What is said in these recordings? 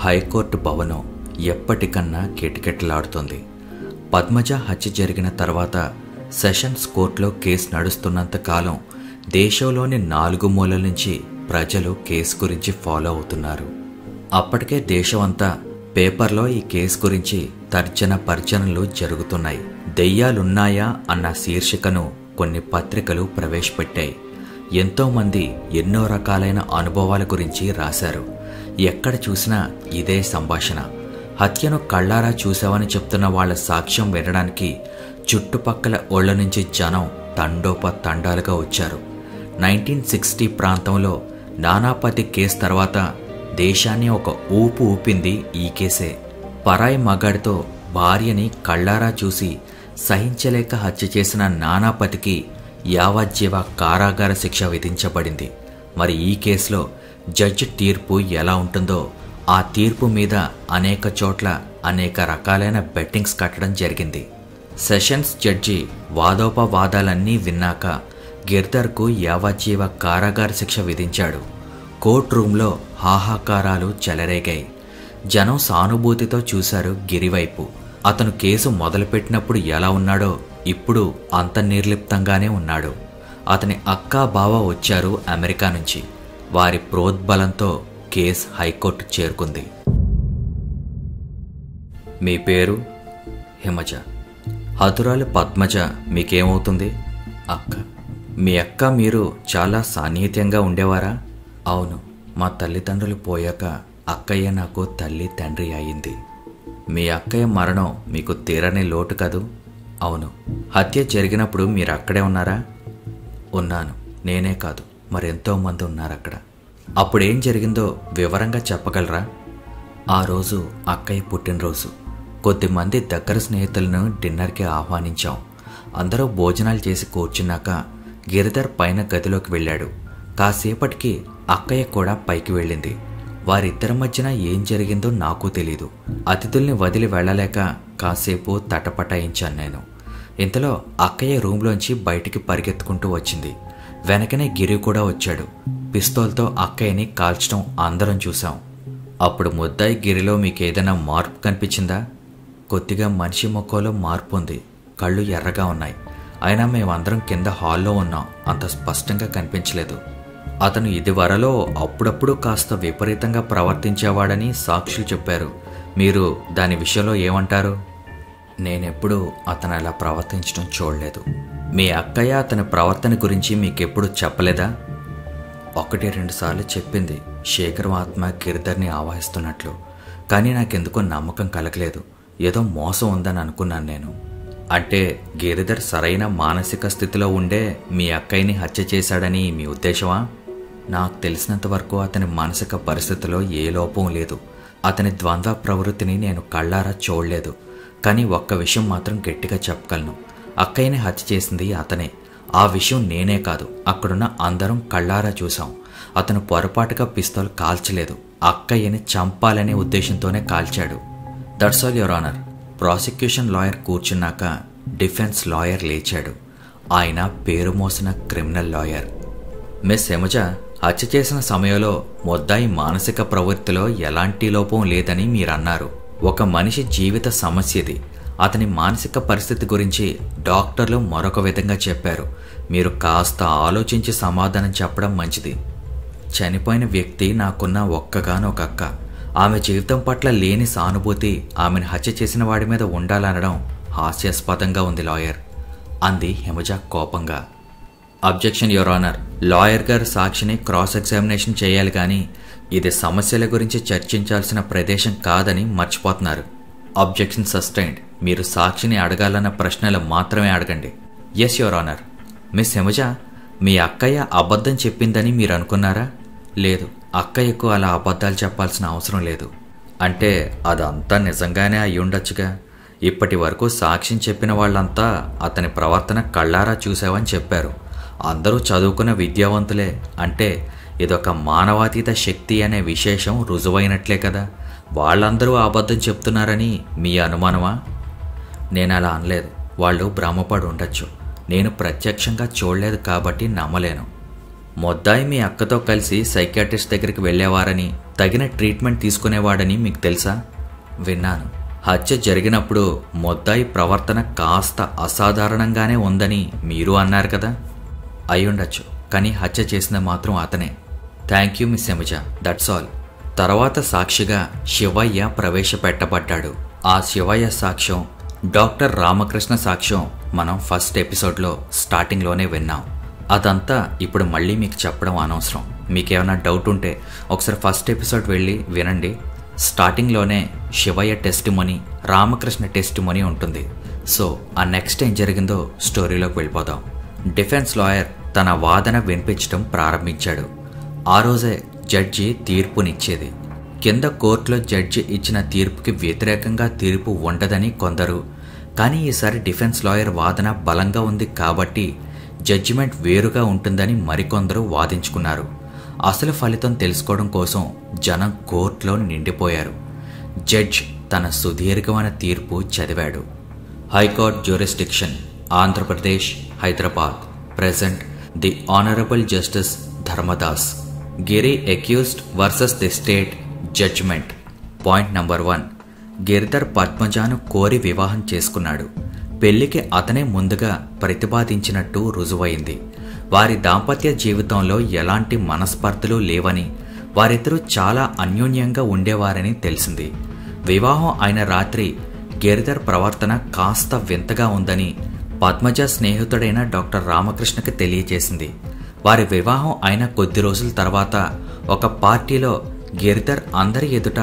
High court భవనం ఎప్పటికన్నా కిటకిటలాడుతోంది. పద్మజ హత్య జరిగిన తర్వాత సెషన్స్ కోర్టులో కేసు నడుస్తున్నంత కాలం దేశంలోని 4 మూలల నుంచి ప్రజలు కేసు గురించి ఫాలో అవుతున్నారు. అప్పటికే దేశమంతా పేపర్లో ఈ కేసు గురించి తర్జన పర్జనలు జరుగుతున్నాయి. దెయ్యాలున్నాయా అన్న శీర్షికను కొన్ని పత్రికలు ప్రవేశపెట్టాయి. ఎంతోమంది ఎన్నో రకాలైన అనుభవాల గురించి రాశారు. ఎక్కడ చూసినా ఇదే సంభాషణ. హత్యను కళ్ళారా చూసావని చెప్తున్న వాళ్ళ సాక్ష్యం వినడానికి చుట్టుపక్కల ఓళ్ల నుంచి జనం తండోపతండాలుగా వచ్చారు. 1960 ప్రాంతంలో నానాపతి కేసు తర్వాత దేశాన్ని ఒక ఊపు ఊపింది ఈ కేసే. పరాయి మగాడితో భార్యని కళ్ళారా చూసి సహించలేక హత్య చేసిన నానాపతికి యావజ్జీవ కారాగార శిక్ష విధించబడింది. మరి ఈ కేసులో జడ్జి తీర్పు ఎలా ఉంటుందో, ఆ తీర్పు మీద అనేక చోట్ల అనేక రకాలైన బెట్టింగ్స్ కట్టడం జరిగింది. సెషన్స్ జడ్జి వాదోపవాదాలన్నీ విన్నాక గిర్దర్కు యావజ్జీవ కారాగార శిక్ష విధించాడు. కోర్టు రూంలో హాహాకారాలు చెలరేగాయి. జనం సానుభూతితో చూశారు గిరివైపు. అతను కేసు మొదలుపెట్టినప్పుడు ఎలా ఉన్నాడో ఇప్పుడు అంత నిర్లిప్తంగానే ఉన్నాడు. అతని అక్కా బావ వచ్చారు అమెరికా నుంచి. వారి ప్రోద్బలంతో కేసు హైకోర్టు చేరుకుంది. మీ పేరు? హిమజ. హతురాలు పద్మజ మీకేమవుతుంది? అక్క. మీ అక్క మీరు చాలా సాన్నిహిత్యంగా ఉండేవారా? అవును, మా తల్లిదండ్రులు పోయాక అక్కయ్య నాకు తల్లి తండ్రి అయింది. మీ అక్కయ్య మరణం మీకు తీరని లోటు కదూ? అవును. హత్య జరిగినప్పుడు మీరు అక్కడే ఉన్నారా? ఉన్నాను. నేనే కాదు, మరెంతో మంది ఉన్నారు అక్కడ. అప్పుడేం జరిగిందో వివరంగా చెప్పగలరా? ఆ రోజు అక్కయ్య పుట్టినరోజు. కొద్దిమంది దగ్గర స్నేహితులను డిన్నర్కి ఆహ్వానించాం. అందరూ భోజనాలు చేసి కూర్చున్నాక గిరిధర్ పైన గదిలోకి వెళ్ళాడు. కాసేపటికి అక్కయ్య కూడా పైకి వెళ్ళింది. వారిద్దరి మధ్యన ఏం జరిగిందో నాకు తెలీదు. అతిథుల్ని వదిలి వెళ్ళలేక కాసేపు తటపటాయించాను నేను. ఇంతలో అక్కయ్య రూంలోంచి బయటికి పరిగెత్తుకుంటూ వచ్చింది. వెనకనే గిరి కూడా వచ్చాడు. పిస్తోల్తో అక్కయ్యని కాల్చడం అందరం చూసాం. అప్పుడు ముద్దాయి గిరిలో మీకేదైనా మార్పు కనిపించిందా? కొద్దిగా మనిషి మొక్కలో మార్పు ఉంది. కళ్ళు ఎర్రగా ఉన్నాయి. అయినా మేమందరం కింద హాల్లో ఉన్నాం. అంత స్పష్టంగా కనిపించలేదు. అతను ఇదివరలో అప్పుడప్పుడు కాస్త విపరీతంగా ప్రవర్తించేవాడని సాక్షులు చెప్పారు. మీరు దాని విషయంలో ఏమంటారు? నేనెప్పుడూ అతను అలా ప్రవర్తించడం చూడలేదు. మీ అక్కయ్య అతని ప్రవర్తన గురించి మీకెప్పుడు చెప్పలేదా? 1-2 సార్లు చెప్పింది, శేఖరం ఆత్మ గిరిధర్ని ఆవాహిస్తున్నట్లు. కానీ నాకెందుకో నమ్మకం కలగలేదు. ఏదో మోసం ఉందని అనుకున్నాను నేను. అంటే గిరిధర్ సరైన మానసిక స్థితిలో ఉండే మీ అక్కయ్యని హత్య చేశాడని మీ ఉద్దేశమా? నాకు తెలిసినంత వరకు అతని మానసిక పరిస్థితిలో ఏ లోపం లేదు. అతని ద్వంద్వ ప్రవృత్తిని నేను కళ్ళారా చూడలేదు. కానీ ఒక్క విషయం మాత్రం గట్టిగా చెప్పగలను. అక్కయ్యని హత్య చేసింది అతనే. ఆ విషయం నేనే కాదు, అక్కడున్న అందరం కళ్ళారా చూసాం. అతను పొరపాటుగా పిస్తోల్ కాల్చలేదు. అక్కయ్యని చంపాలనే ఉద్దేశంతోనే కాల్చాడు. That's all your honour. Prosecution lawyer కూర్చున్నాక డిఫెన్స్ లాయర్ లేచాడు. ఆయన పేరు మోసిన క్రిమినల్ లాయర్. మిస్ హిమజ, హత్య చేసిన సమయంలో ముద్దాయి మానసిక ప్రవృత్తిలో ఎలాంటి లోపం లేదని మీరన్నారు. ఒక మనిషి జీవిత సమస్యది. అతని మానసిక పరిస్థితి గురించి డాక్టర్లు మరొక విధంగా చెప్పారు. మీరు కాస్త ఆలోచించి సమాధానం చెప్పడం మంచిది. చనిపోయిన వ్యక్తి నాకున్న ఒక్కగానొక అక్క. ఆమె జీవితం పట్ల లేని సానుభూతి ఆమెను హత్య చేసిన వాడి మీద ఉండాలనడం హాస్యాస్పదంగా ఉంది లాయర్, అంది హిమజ కోపంగా. Objection your honour. లాయర్ గారు సాక్షిని క్రాస్ ఎగ్జామినేషన్ చేయాలి, కానీ ఇది సమస్యల గురించి చర్చించాల్సిన ప్రదేశం కాదని మర్చిపోతున్నారు. Objection sustained. మీరు సాక్షిని అడగాలన్న ప్రశ్నలు మాత్రమే అడగండి. Yes your honour. Miss Himaja, మీ అక్కయ్య అబద్ధం చెప్పిందని మీరు అనుకున్నారా? లేదు, అక్కయ్యకు అలా అబద్ధాలు చెప్పాల్సిన అవసరం లేదు. అంటే అదంతా నిజంగానే అయి ఉండొచ్చుగా. ఇప్పటి వరకు సాక్ష్యం చెప్పిన వాళ్ళంతా అతని ప్రవర్తన కళ్ళారా చూసావని చెప్పారు. అందరూ చదువుకున్న విద్యావంతులే. అంటే ఇదొక మానవాతీత శక్తి అనే విశేషం రుజువైనట్లే కదా. వాళ్ళందరూ అబద్ధం చెప్తున్నారని మీ అనుమానమా? నేను అలా అనలేదు. వాళ్ళు భ్రమపడి ఉండొచ్చు. నేను ప్రత్యక్షంగా చూడలేదు కాబట్టి నమ్మలేను. ముద్దాయి మీ అక్కతో కలిసి సైకియాట్రిస్ట్ దగ్గరికి వెళ్ళేవారని, తగిన ట్రీట్మెంట్ తీసుకునేవాడని మీకు తెలుసా? విన్నాను. హత్య జరిగినప్పుడు ముద్దాయి ప్రవర్తన కాస్త అసాధారణంగానే ఉందని మీరు అన్నారు కదా? అయ్యుండొచ్చు, కానీ హత్య చేసింది మాత్రం అతనే. Thank you miss Yamuja, that's all. తర్వాత సాక్షిగా శివయ్య ప్రవేశపెట్టబడ్డాడు. ఆ శివయ్య సాక్ష్యం డాక్టర్ రామకృష్ణ సాక్ష్యం మనం ఫస్ట్ ఎపిసోడ్లో స్టార్టింగ్లోనే విన్నాం. అదంతా ఇప్పుడు మళ్ళీ మీకు చెప్పడం అనవసరం. మీకేమైనా డౌట్ ఉంటే ఒకసారి ఫస్ట్ ఎపిసోడ్ వెళ్ళి వినండి. స్టార్టింగ్లోనే శివయ్య టెస్టిమోనీ, రామకృష్ణ టెస్టిమోనీ ఉంటుంది. సో ఆ నెక్స్ట్ ఏం జరిగిందో స్టోరీలోకి వెళ్ళిపోదాం. డిఫెన్స్ లాయర్ తన వాదన వినిపించడం ప్రారంభించాడు. ఆ రోజే జడ్జి తీర్పునిచ్చేది. కింద కోర్టులో జడ్జి ఇచ్చిన తీర్పుకి వ్యతిరేకంగా తీర్పు ఉండదని కొందరు, కానీ ఈసారి డిఫెన్స్ లాయర్ వాదన బలంగా ఉంది కాబట్టి జడ్జిమెంట్ వేరుగా ఉంటుందని మరికొందరు వాదించుకున్నారు. అసలు ఫలితం తెలుసుకోవడం కోసం జనం కోర్టులో నిండిపోయారు. జడ్జ్ తన సుదీర్ఘమైన తీర్పు చదివాడు. High court jurisdiction, Andhra Pradesh, Hyderabad. Present the honourable justice Dharmadas. Giri accused versus the state. Judgment. Point number 1. Giridhar పద్మజాను కోరి వివాహం చేసుకున్నాడు. పెళ్లికి అతనే ముందుగా ప్రతిపాదించినట్టు రుజువైంది. వారి దాంపత్య జీవితంలో ఎలాంటి మనస్పర్ధలు లేవని, వారిద్దరూ చాలా అన్యోన్యంగా ఉండేవారని తెలిసింది. వివాహం అయిన రాత్రి గిరిధర్ ప్రవర్తన కాస్త వింతగా ఉందని పద్మజ స్నేహితుడైన డాక్టర్ రామకృష్ణకి తెలియజేసింది. వారి వివాహం అయిన కొద్ది రోజుల తర్వాత ఒక పార్టీలో గిరిధర్ అందరి ఎదుట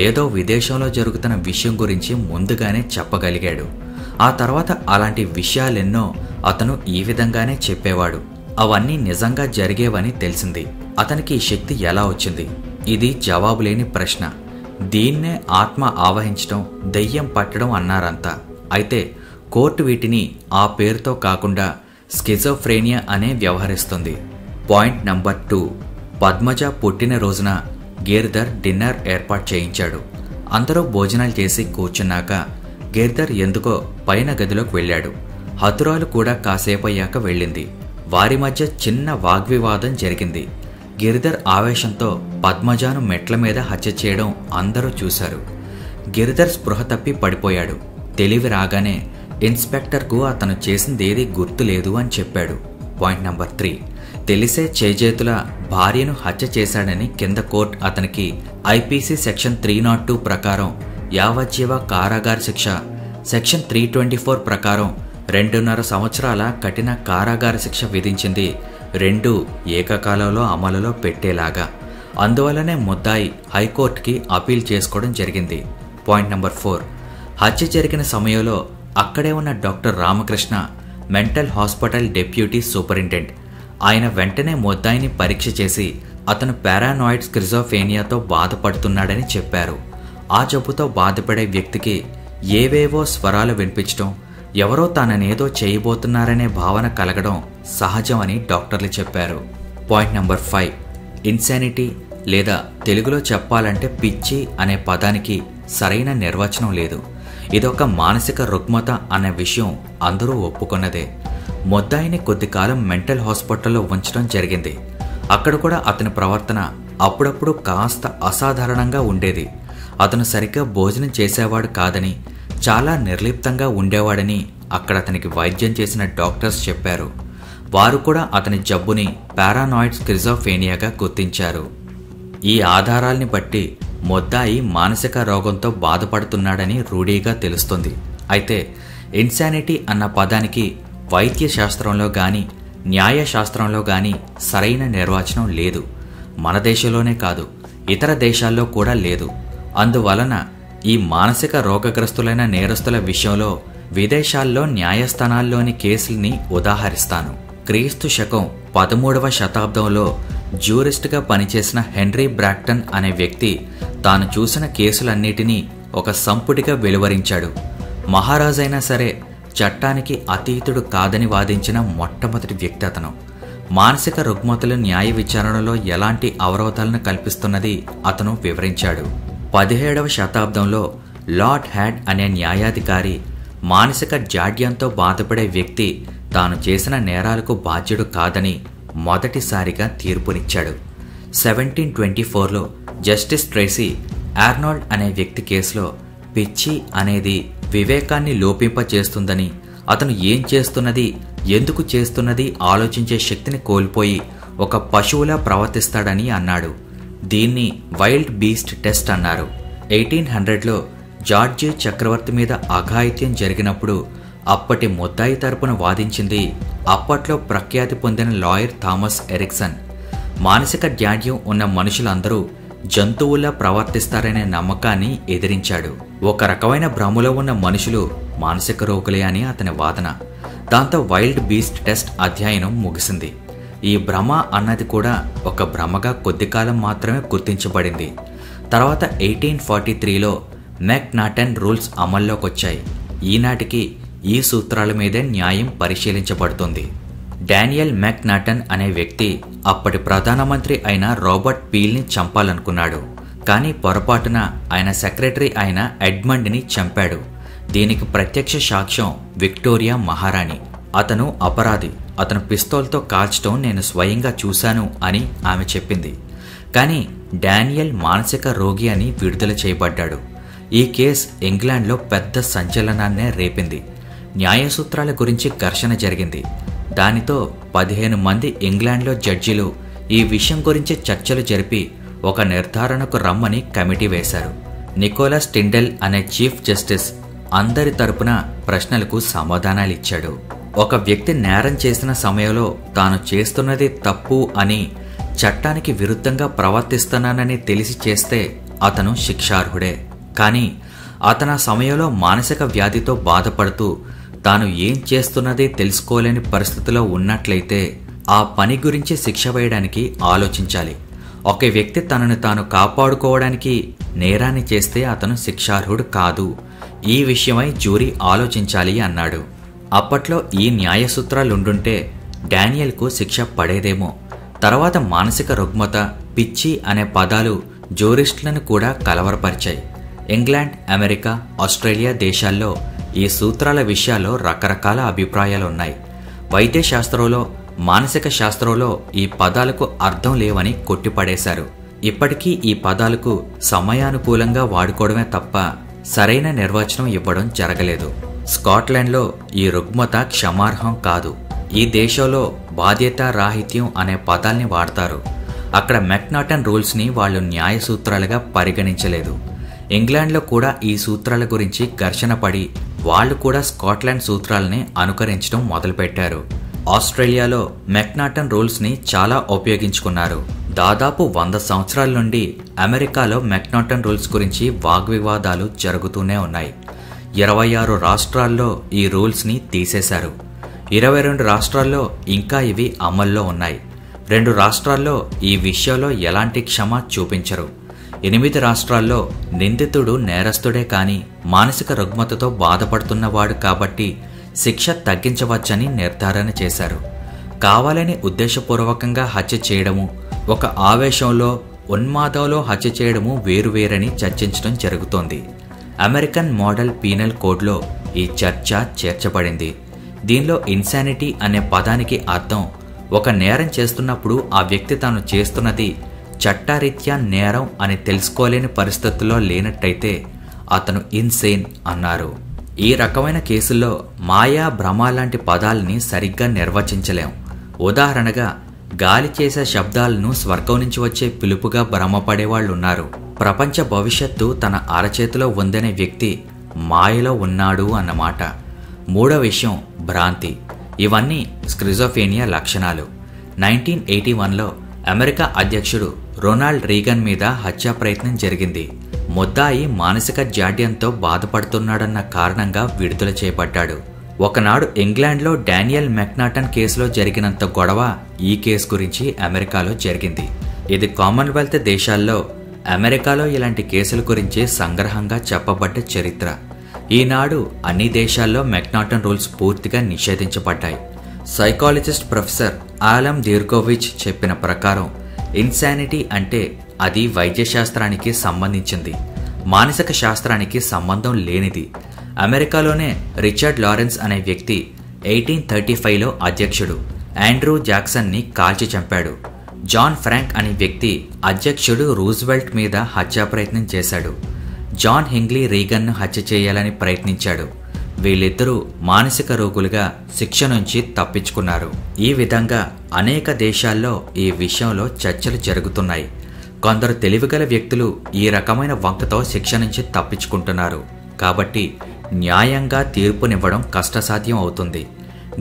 ఏదో విదేశంలో జరుగుతున్న విషయం గురించి ముందుగానే చెప్పగలిగాడు. ఆ తర్వాత అలాంటి విషయాలెన్నో అతను ఈ విధంగానే చెప్పేవాడు. అవన్నీ నిజంగా జరిగేవని తెలిసింది. అతనికి ఈ శక్తి ఎలా వచ్చింది? ఇది జవాబులేని ప్రశ్న. దీన్నే ఆత్మ ఆవహించడం, దెయ్యం పట్టడం అన్నారంతా. అయితే కోర్టు వీటిని ఆ పేరుతో కాకుండా స్కిజోఫ్రేనియా అనే వ్యవహరిస్తుంది. Point number 2. పద్మజ పుట్టిన రోజున గిరిధర్ డిన్నర్ ఏర్పాటు చేయించాడు. అందరూ భోజనాలు చేసి కూర్చున్నాక గిరిధర్ ఎందుకో పైన గదిలోకి వెళ్ళాడు. హతురాలు కూడా కాసేపయ్యాక వెళ్ళింది. వారి మధ్య చిన్న వాగ్వివాదం జరిగింది. గిరిధర్ ఆవేశంతో పద్మజాను మెట్ల మీద హత్య చేయడం అందరూ చూశారు. గిరిధర్ స్పృహ తప్పి పడిపోయాడు. తెలివి రాగానే ఇన్స్పెక్టర్కు అతను చేసిందేదీ గుర్తులేదు అని చెప్పాడు. Point number 3. తెలిసే చేజేతుల భార్యను హత్య చేశాడని కింద కోర్టు అతనికి ఐపీసీ సెక్షన్ 302 ప్రకారం యావజ్జీవ కారాగార శిక్ష, సెక్షన్ 324 ప్రకారం 2.5 సంవత్సరాల కఠిన కారాగార శిక్ష విధించింది. 2 ఏకకాలంలో అమలులో పెట్టేలాగా. అందువల్లనే ముద్దాయి హైకోర్టుకి అపీల్ చేసుకోవడం జరిగింది. Point number 4. హత్య జరిగిన సమయంలో అక్కడే ఉన్న doctor Ramakrishna mental hospital deputy superintendent. ఆయన వెంటనే ముద్దాయిని పరీక్ష చేసి అతను పారానాయిడ్ స్కిజోఫ్రేనియాతో బాధపడుతున్నాడని చెప్పారు. ఆ జబ్బుతో బాధపడే వ్యక్తికి ఏవేవో స్వరాలు వినిపించడం, ఎవరో తాననేదో చేయబోతున్నారనే భావన కలగడం సహజం అని డాక్టర్లు చెప్పారు. Point number 5. ఇన్సానిటీ లేదా తెలుగులో చెప్పాలంటే పిచ్చి అనే పదానికి సరైన నిర్వచనం లేదు. ఇదొక మానసిక రుగ్మత అనే విషయం అందరూ ఒప్పుకున్నదే. ముద్దాయిని కొద్ది కాలం మెంటల్ హాస్పిటల్లో ఉంచడం జరిగింది. అక్కడ కూడా అతని ప్రవర్తన అప్పుడప్పుడు కాస్త అసాధారణంగా ఉండేది. అతను సరిగ్గా భోజనం చేసేవాడు కాదని, చాలా నిర్లిప్తంగా ఉండేవాడని అక్కడ అతనికి వైద్యం చేసిన డాక్టర్స్ చెప్పారు. వారు కూడా అతని జబ్బుని పారానాయిడ్ స్కిజోఫ్రేనియాగా గుర్తించారు. ఈ ఆధారాల్ని బట్టి ముద్దాయి మానసిక రోగంతో బాధపడుతున్నాడని రూఢీగా తెలుస్తుంది. అయితే ఇన్సానిటీ అన్న పదానికి వైద్య శాస్త్రంలో గాని న్యాయశాస్త్రంలో గాని సరైన నిర్వచనం లేదు. మన దేశంలోనే కాదు, ఇతర దేశాల్లో కూడా లేదు. అందువలన ఈ మానసిక రోగగ్రస్తులైన నేరస్తుల విషయంలో విదేశాల్లో న్యాయస్థానాల్లోని కేసుల్ని ఉదాహరిస్తాను. క్రీస్తు శకం 13వ శతాబ్దంలో జ్యూరిస్ట్గా పనిచేసిన హెన్రీ బ్రాక్టన్ అనే వ్యక్తి తాను చూసిన కేసులన్నిటినీ ఒక సంపుటిగా వెలువరించాడు. మహారాజైనా సరే చట్టానికి అతీతుడు కాదని వాదించిన మొట్టమొదటి వ్యక్తి అతను. మానసిక రుగ్మతలు న్యాయ విచారణలో ఎలాంటి అవరోధాలను కల్పిస్తున్నది అతను వివరించాడు. 17వ శతాబ్దంలో లార్డ్ హ్యాడ్ అనే న్యాయాధికారి మానసిక జాడ్యంతో బాధపడే వ్యక్తి తాను చేసిన నేరాలకు బాధ్యుడు కాదని మొదటిసారిగా తీర్పునిచ్చాడు. 1724లో జస్టిస్ ట్రేసీ ఆర్నాల్డ్ అనే వ్యక్తి కేసులో పిచ్చి అనేది వివేకాన్ని లోపింపచేస్తుందని, అతను ఏం చేస్తున్నది, ఎందుకు చేస్తున్నది ఆలోచించే శక్తిని కోల్పోయి ఒక పశువులా ప్రవర్తిస్తాడని అన్నాడు. దీన్ని వైల్డ్ బీస్ట్ టెస్ట్ అన్నారు. 1800లో జార్జి చక్రవర్తి మీద అఘాయిత్యం జరిగినప్పుడు అప్పటి ముద్దాయి తరపున వాదించింది అప్పట్లో ప్రఖ్యాతి పొందిన లాయర్ థామస్ ఎరిక్సన్. మానసిక జాడ్యం ఉన్న మనుషులందరూ జంతువుల్లా ప్రవర్తిస్తారనే నమ్మకాన్ని ఎదిరించాడు. ఒక రకమైన భ్రమలో ఉన్న మనుషులు మానసిక రోగులే అని అతని వాదన. దాంతో వైల్డ్ బీస్ట్ టెస్ట్ అధ్యయనం ముగిసింది. ఈ భ్రమ అన్నది కూడా ఒక భ్రమగా కొద్ది కాలం మాత్రమే గుర్తించబడింది. తర్వాత 1843లో మెక్నాటన్ రూల్స్ అమల్లోకొచ్చాయి. ఈనాటికి ఈ సూత్రాల మీదే న్యాయం పరిశీలించబడుతుంది. డానియల్ మెక్నాటన్ అనే వ్యక్తి అప్పటి ప్రధానమంత్రి అయిన రాబర్ట్ పీల్ని చంపాలనుకున్నాడు. కానీ పొరపాటున ఆయన సెక్రటరీ అయిన ఎడ్మండ్ని చంపాడు. దీనికి ప్రత్యక్ష సాక్ష్యం విక్టోరియా మహారాణి. అతను అపరాధి, అతను పిస్తోల్తో కాల్చడం నేను స్వయంగా చూశాను అని ఆమె చెప్పింది. కానీ డానియల్ మానసిక రోగి అని విడుదల చేయబడ్డాడు. ఈ కేసు ఇంగ్లాండ్లో పెద్ద సంచలనాన్నే రేపింది. న్యాయ సూత్రాల గురించి ఘర్షణ జరిగింది. దానితో 15 మంది ఇంగ్లాండ్లో జడ్జిలు ఈ విషయం గురించి చర్చలు జరిపి ఒక నిర్ధారణకు రమ్మని కమిటీ వేశారు. నికోలస్ టిండెల్ అనే చీఫ్ జస్టిస్ అందరి తరపున ప్రశ్నలకు సమాధానాలిచ్చాడు. ఒక వ్యక్తి నేరం చేసిన సమయంలో తాను చేస్తున్నది తప్పు అని, చట్టానికి విరుద్ధంగా ప్రవర్తిస్తున్నానని తెలిసి చేస్తే అతను శిక్షార్హుడే. కానీ అతను ఆ సమయంలో మానసిక వ్యాధితో బాధపడుతూ తాను ఏం చేస్తున్నది తెలుసుకోలేని పరిస్థితిలో ఉన్నట్లయితే ఆ పని గురించి శిక్ష వేయడానికి ఆలోచించాలి. ఒక వ్యక్తి తనను తాను కాపాడుకోవడానికి నేరాన్ని చేస్తే అతను శిక్షార్హుడు కాదు. ఈ విషయమై జ్యూరీ ఆలోచించాలి అన్నాడు. అప్పట్లో ఈ న్యాయ సూత్రాలుండుంటే డానియల్కు శిక్ష పడేదేమో. తర్వాత మానసిక రుగ్మత, పిచ్చి అనే పదాలు జ్యూరిస్టులను కూడా కలవరపరిచాయి. ఇంగ్లాండ్, అమెరికా, ఆస్ట్రేలియా దేశాల్లో ఈ సూత్రాల విషయాల్లో రకరకాల అభిప్రాయాలున్నాయి. వైద్య శాస్త్రంలో, మానసిక శాస్త్రంలో ఈ పదాలకు అర్థం లేవని కొట్టిపడేశారు. ఇప్పటికీ ఈ పదాలకు సమయానుకూలంగా వాడుకోవడమే తప్ప సరైన నిర్వచనం ఇవ్వడం జరగలేదు. స్కాట్లాండ్లో ఈ రుగ్మత క్షమార్హం కాదు. ఈ దేశంలో బాధ్యత రాహిత్యం అనే పదాల్ని వాడతారు. అక్కడ మెక్నాటన్ రూల్స్ని వాళ్ళు న్యాయ సూత్రాలుగా పరిగణించలేదు. ఇంగ్లాండ్లో కూడా ఈ సూత్రాల గురించి ఘర్షణ పడి వాళ్ళు కూడా స్కాట్లాండ్ సూత్రాలని అనుకరించడం మొదలుపెట్టారు. ఆస్ట్రేలియాలో మెక్నాటన్ రూల్స్ని చాలా ఉపయోగించుకున్నారు. దాదాపు 100 సంవత్సరాల నుండి అమెరికాలో మెక్నాటన్ రూల్స్ గురించి వాగ్వివాదాలు జరుగుతూనే ఉన్నాయి. 26 రాష్ట్రాల్లో ఈ రూల్స్ని తీసేశారు. 22 రాష్ట్రాల్లో ఇంకా ఇవి అమల్లో ఉన్నాయి. 2 రాష్ట్రాల్లో ఈ విషయంలో ఎలాంటి క్షమ చూపించరు. 8 రాష్ట్రాల్లో నిందితుడు నేరస్తుడే కాని మానసిక రుగ్మతతో బాధపడుతున్నవాడు కాబట్టి శిక్ష తగ్గించవచ్చని నిర్ధారణ చేశారు. కావాలని ఉద్దేశపూర్వకంగా హత్య చేయడము, ఒక ఆవేశంలో, ఉన్మాదంలో హత్య చేయడము వేరువేరని చర్చించడం జరుగుతోంది. అమెరికన్ మోడల్ పీనల్ కోడ్లో ఈ చర్చ చేర్చబడింది. దీనిలో ఇన్సానిటీ అనే పదానికి అర్థం ఒక నేరం చేస్తున్నప్పుడు ఆ వ్యక్తి తాను చేస్తున్నది చట్టరీత్యా నేరం అని తెలుసుకోలేని పరిస్థితుల్లో లేనట్టయితే అతను ఇన్సేన్ అన్నారు. ఈ రకమైన కేసుల్లో మాయా, భ్రమ లాంటి పదాలని సరిగ్గా నిర్వచించలేం. ఉదాహరణగా గాలి చేసే శబ్దాలను స్వర్గం నుంచి వచ్చే పిలుపుగా భ్రమపడేవాళ్లున్నారు. ప్రపంచ భవిష్యత్తు తన అరచేతిలో ఉందనే వ్యక్తి మాయలో ఉన్నాడు అన్నమాట. 3వ విషయం భ్రాంతి. ఇవన్నీ స్క్రిజోఫేనియా లక్షణాలు. 1981లో అమెరికా అధ్యక్షుడు రొనాల్డ్ రీగన్ మీద హత్యా ప్రయత్నం జరిగింది. ముద్దాయి మానసిక జాడ్యంతో బాధపడుతున్నాడన్న కారణంగా విడుదల చేయబడ్డాడు. ఒకనాడు ఇంగ్లాండ్లో డానియల్ మెక్నాటన్ కేసులో జరిగినంత గొడవ ఈ కేసు గురించి అమెరికాలో జరిగింది. ఇది కామన్వెల్త్ దేశాల్లో, అమెరికాలో ఇలాంటి కేసుల గురించి సంగ్రహంగా చెప్పబడ్డ చరిత్ర. ఈనాడు అన్ని దేశాల్లో మెక్నాటన్ రూల్స్ పూర్తిగా నిషేధించబడ్డాయి. సైకాలజిస్ట్ ప్రొఫెసర్ ఆలం దీర్గోవిచ్ చెప్పిన ప్రకారం ఇన్సానిటీ అంటే అది వైద్యశాస్త్రానికి సంబంధించింది, మానసిక శాస్త్రానికి సంబంధం లేనిది. అమెరికాలోనే రిచర్డ్ లారెన్స్ అనే వ్యక్తి 1835లో అధ్యక్షుడు ఆండ్రూ జాక్సన్ని కాల్చి చంపాడు. జాన్ ఫ్రాంక్ అనే వ్యక్తి అధ్యక్షుడు రూజ్వెల్ట్ మీద హత్యా ప్రయత్నం చేశాడు. జాన్ హింగ్లీ రీగన్ను హత్య చేయాలని ప్రయత్నించాడు. వీళ్ళిద్దరూ మానసిక రోగులుగా శిక్ష నుంచి తప్పించుకున్నారు. ఈ విధంగా అనేక దేశాల్లో ఈ విషయంలో చర్చలు జరుగుతున్నాయి. కొందరు తెలివిగల వ్యక్తులు ఈ రకమైన వంకతో శిక్ష నుంచి తప్పించుకుంటున్నారు. కాబట్టి న్యాయంగా తీర్పునివ్వడం కష్టసాధ్యం అవుతుంది.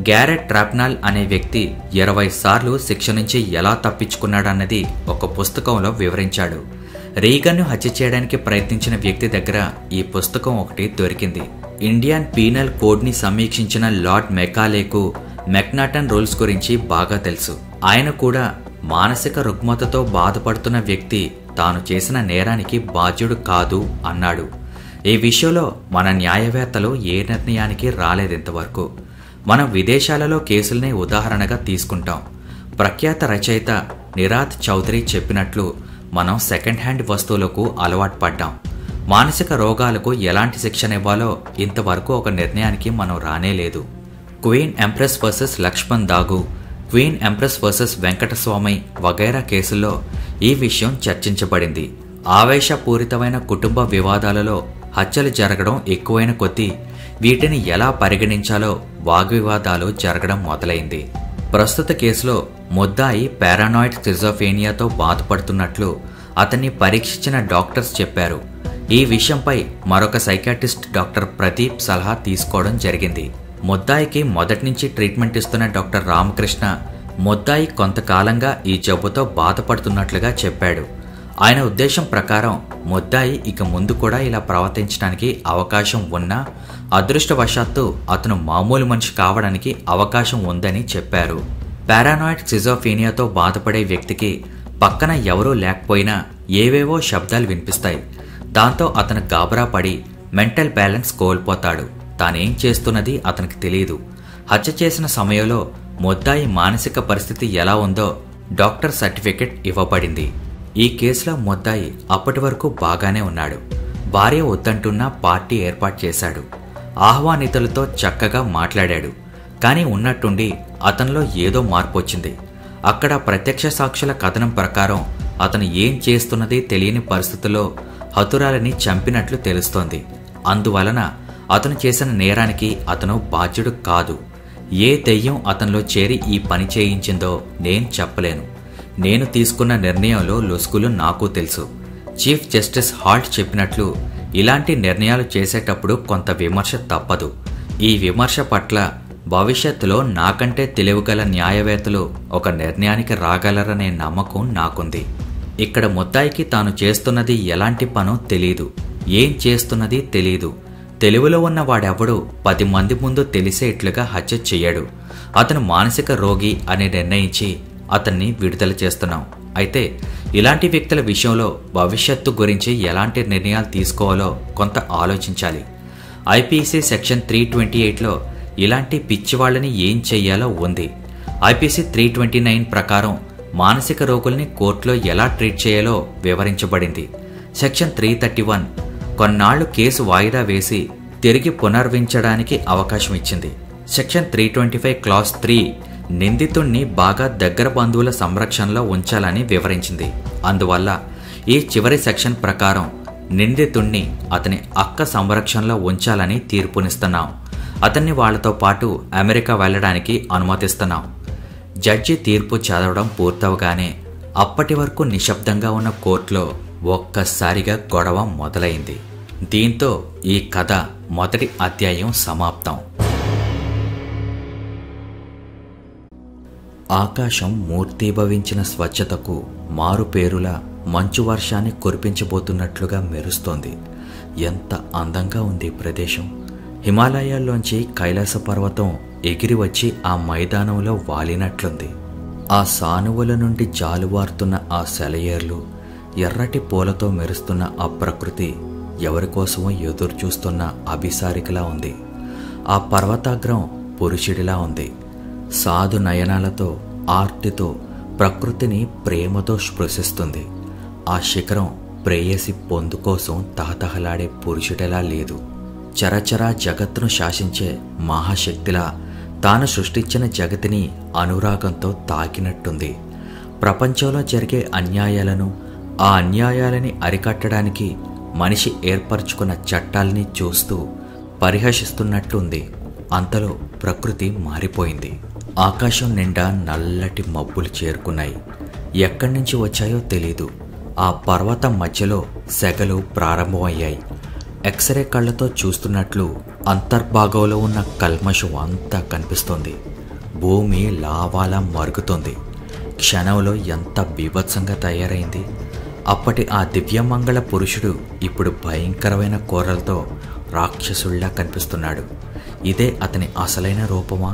గ్యారెట్ ట్రాప్నాల్ అనే వ్యక్తి 20 సార్లు శిక్ష నుంచి ఎలా తప్పించుకున్నాడన్నది ఒక పుస్తకంలో వివరించాడు. రీగన్ను హత్య చేయడానికి ప్రయత్నించిన వ్యక్తి దగ్గర ఈ పుస్తకం ఒకటి దొరికింది. ఇండియన్ పీనల్ కోడ్ని సమీక్షించిన లార్డ్ మెకాలేకు మెక్నాటన్ రూల్స్ గురించి బాగా తెలుసు. ఆయన కూడా మానసిక రుగ్మతతో బాధపడుతున్న వ్యక్తి తాను చేసిన నేరానికి బాధ్యుడు కాదు అన్నాడు. ఈ విషయంలో మన న్యాయవేత్తలు ఏ నిర్ణయానికి రాలేదింతవరకు. మనం విదేశాలలో కేసుల్ని ఉదాహరణగా తీసుకుంటాం. ప్రఖ్యాత రచయిత నిరాత్ చౌదరి చెప్పినట్లు మనం సెకండ్ హ్యాండ్ వస్తువులకు అలవాటు పడ్డాం. మానసిక రోగాలకు ఎలాంటి శిక్షనివ్వాలో ఇంతవరకు ఒక నిర్ణయానికి మనం రానేలేదు. క్వీన్ ఎంప్రెస్ వర్సెస్ లక్ష్మణ్ దాగు, క్వీన్ ఎంప్రెస్ వర్సెస్ వెంకటస్వామి వగైరా కేసుల్లో ఈ విషయం చర్చించబడింది. ఆవేశపూరితమైన కుటుంబ వివాదాలలో హత్యలు జరగడం ఎక్కువైన కొద్దీ వీటిని ఎలా పరిగణించాలో వాగ్వివాదాలు జరగడం మొదలైంది. ప్రస్తుత కేసులో ముద్దాయి పారానాయిడ్ స్కిజోఫ్రేనియాతో బాధపడుతున్నట్లు అతన్ని పరీక్షించిన డాక్టర్స్ చెప్పారు. ఈ విషయంపై మరొక సైకాట్రిస్ట్ డాక్టర్ ప్రదీప్ సలహా తీసుకోవడం జరిగింది. ముద్దాయికి మొదటి నుంచి ట్రీట్మెంట్ ఇస్తున్న డాక్టర్ రామకృష్ణ ముద్దాయి కొంతకాలంగా ఈ జబ్బుతో బాధపడుతున్నట్లుగా చెప్పాడు. ఆయన ఉద్దేశం ప్రకారం ముద్దాయి ఇక ముందు కూడా ఇలా ప్రవర్తించడానికి అవకాశం ఉన్నా అదృష్టవశాత్తు అతను మామూలు మనిషి కావడానికి అవకాశం ఉందని చెప్పారు. పారానాయిడ్ స్కిజోఫ్రేనియాతో బాధపడే వ్యక్తికి పక్కన ఎవరూ లేకపోయినా ఏవేవో శబ్దాలు వినిపిస్తాయి. దాంతో అతను గాబరా పడి మెంటల్ బ్యాలెన్స్ కోల్పోతాడు. తానేం చేస్తున్నది అతనికి తెలియదు. హత్య చేసిన సమయంలో ముద్దాయి మానసిక పరిస్థితి ఎలా ఉందో డాక్టర్ సర్టిఫికెట్ ఇవ్వబడింది. ఈ కేసులో ముద్దాయి అప్పటి వరకు బాగానే ఉన్నాడు. భార్య వద్దంటున్నా పార్టీ ఏర్పాటు చేశాడు. ఆహ్వానితులతో చక్కగా మాట్లాడాడు. కానీ ఉన్నట్టుండి అతనిలో ఏదో మార్పు వచ్చింది. అక్కడ ప్రత్యక్ష సాక్షుల కథనం ప్రకారం అతను ఏం చేస్తున్నది తెలియని పరిస్థితుల్లో హతురాలని చంపినట్లు తెలుస్తోంది. అందువలన అతను చేసిన నేరానికి అతను బాధ్యుడు కాదు. ఏ దెయ్యం అతనిలో చేరి ఈ పని చేయించిందో నేను చెప్పలేను. నేను తీసుకున్న నిర్ణయంలో లొసుగులు నాకు తెలుసు. చీఫ్ జస్టిస్ హాల్ట్ చెప్పినట్లు ఇలాంటి నిర్ణయాలు చేసేటప్పుడు కొంత విమర్శ తప్పదు. ఈ విమర్శ పట్ల భవిష్యత్తులో నాకంటే తెలివిగల న్యాయవేత్తలు ఒక నిర్ణయానికి రాగలరనే నమ్మకం నాకుంది. ఇక్కడ ముద్దాయికి తాను చేస్తున్నది ఎలాంటి పనో తెలీదు, ఏం చేస్తున్నది తెలీదు. తెలివిలో ఉన్న వాడెవడూ 10 మంది ముందు తెలిసేట్లుగా హత్య చెయ్యడు. అతను మానసిక రోగి అని నిర్ణయించి అతన్ని విడుదల చేస్తున్నాం. అయితే ఇలాంటి వ్యక్తుల విషయంలో భవిష్యత్తు గురించి ఎలాంటి నిర్ణయాలు తీసుకోవాలో కొంత ఆలోచించాలి. ఐపీసీ సెక్షన్ 328లో ఇలాంటి పిచ్చివాళ్లని ఏం చెయ్యాలో ఉంది. ఐపీసీ 329 ప్రకారం మానసిక రోగుల్ని కోర్టులో ఎలా ట్రీట్ చేయాలో వివరించబడింది. సెక్షన్ 331 కొన్నాళ్లు కేసు వాయిదా వేసి తిరిగి పునర్వించడానికి అవకాశం ఇచ్చింది. సెక్షన్ 325 క్లాస్ 3 నిందితుణ్ణి బాగా దగ్గర బంధువుల సంరక్షణలో ఉంచాలని వివరించింది. అందువల్ల ఈ చివరి సెక్షన్ ప్రకారం నిందితుణ్ణి అతని అక్క సంరక్షణలో ఉంచాలని తీర్పునిస్తున్నాం. అతన్ని వాళ్లతో పాటు అమెరికా వెళ్లడానికి అనుమతిస్తున్నాం. జడ్జి తీర్పు చదవడం పూర్తవగానే అప్పటి వరకు నిశ్శబ్దంగా ఉన్న కోర్టులో ఒక్కసారిగా గొడవ మొదలైంది. దీంతో ఈ కథ మొదటి అధ్యాయం సమాప్తం. ఆకాశం మూర్తీభవించిన స్వచ్ఛతకు మారుపేరులా మంచు వర్షాన్ని కురిపించబోతున్నట్లుగా మెరుస్తోంది. ఎంత అందంగా ఉంది ప్రదేశం. హిమాలయాల్లోంచి కైలాస పర్వతం ఎగిరి వచ్చి ఆ మైదానంలో వాలినట్లుంది. ఆ సానువుల నుండి జాలువారుతున్న ఆ సెలయేర్లు, ఎర్రటి పూలతో మెరుస్తున్న ఆ ప్రకృతి ఎవరికోసమో ఎదురు చూస్తున్న అభిసారికలా ఉంది. ఆ పర్వతాగ్రం పురుషుడిలా ఉంది. సాధు నయనాలతో ఆర్తితో ప్రకృతిని ప్రేమతో స్పృశిస్తుంది. ఆ శిఖరం ప్రేయసి పొందు కోసం తహతహలాడే పురుషుడిలా లేదు. చరచరా జగత్తును శాసించే మహాశక్తిలా తాను సృష్టించిన జగతిని అనురాగంతో తాకినట్టుంది. ప్రపంచంలో జరిగే అన్యాయాలను, ఆ అన్యాయాలని అరికట్టడానికి మనిషి ఏర్పరచుకున్న చట్టాల్ని చూస్తూ పరిహసిస్తున్నట్లుంది. అంతలో ప్రకృతి మారిపోయింది. ఆకాశం నిండా నల్లటి మబ్బులు చేరుకున్నాయి. ఎక్కడి నుంచి వచ్చాయో తెలీదు. ఆ పర్వతం మధ్యలో సెగలు ప్రారంభమయ్యాయి. ఎక్స్రే కళ్ళతో చూస్తున్నట్లు అంతర్భాగంలో ఉన్న కల్మషం అంతా కనిపిస్తోంది. భూమి లావాలా మరుగుతోంది. క్షణంలో ఎంత బీభత్సంగా తయారైంది. అప్పటి ఆ దివ్యమంగళ పురుషుడు ఇప్పుడు భయంకరమైన కోరలతో రాక్షసుల్లా కనిపిస్తున్నాడు. ఇదే అతని అసలైన రూపమా?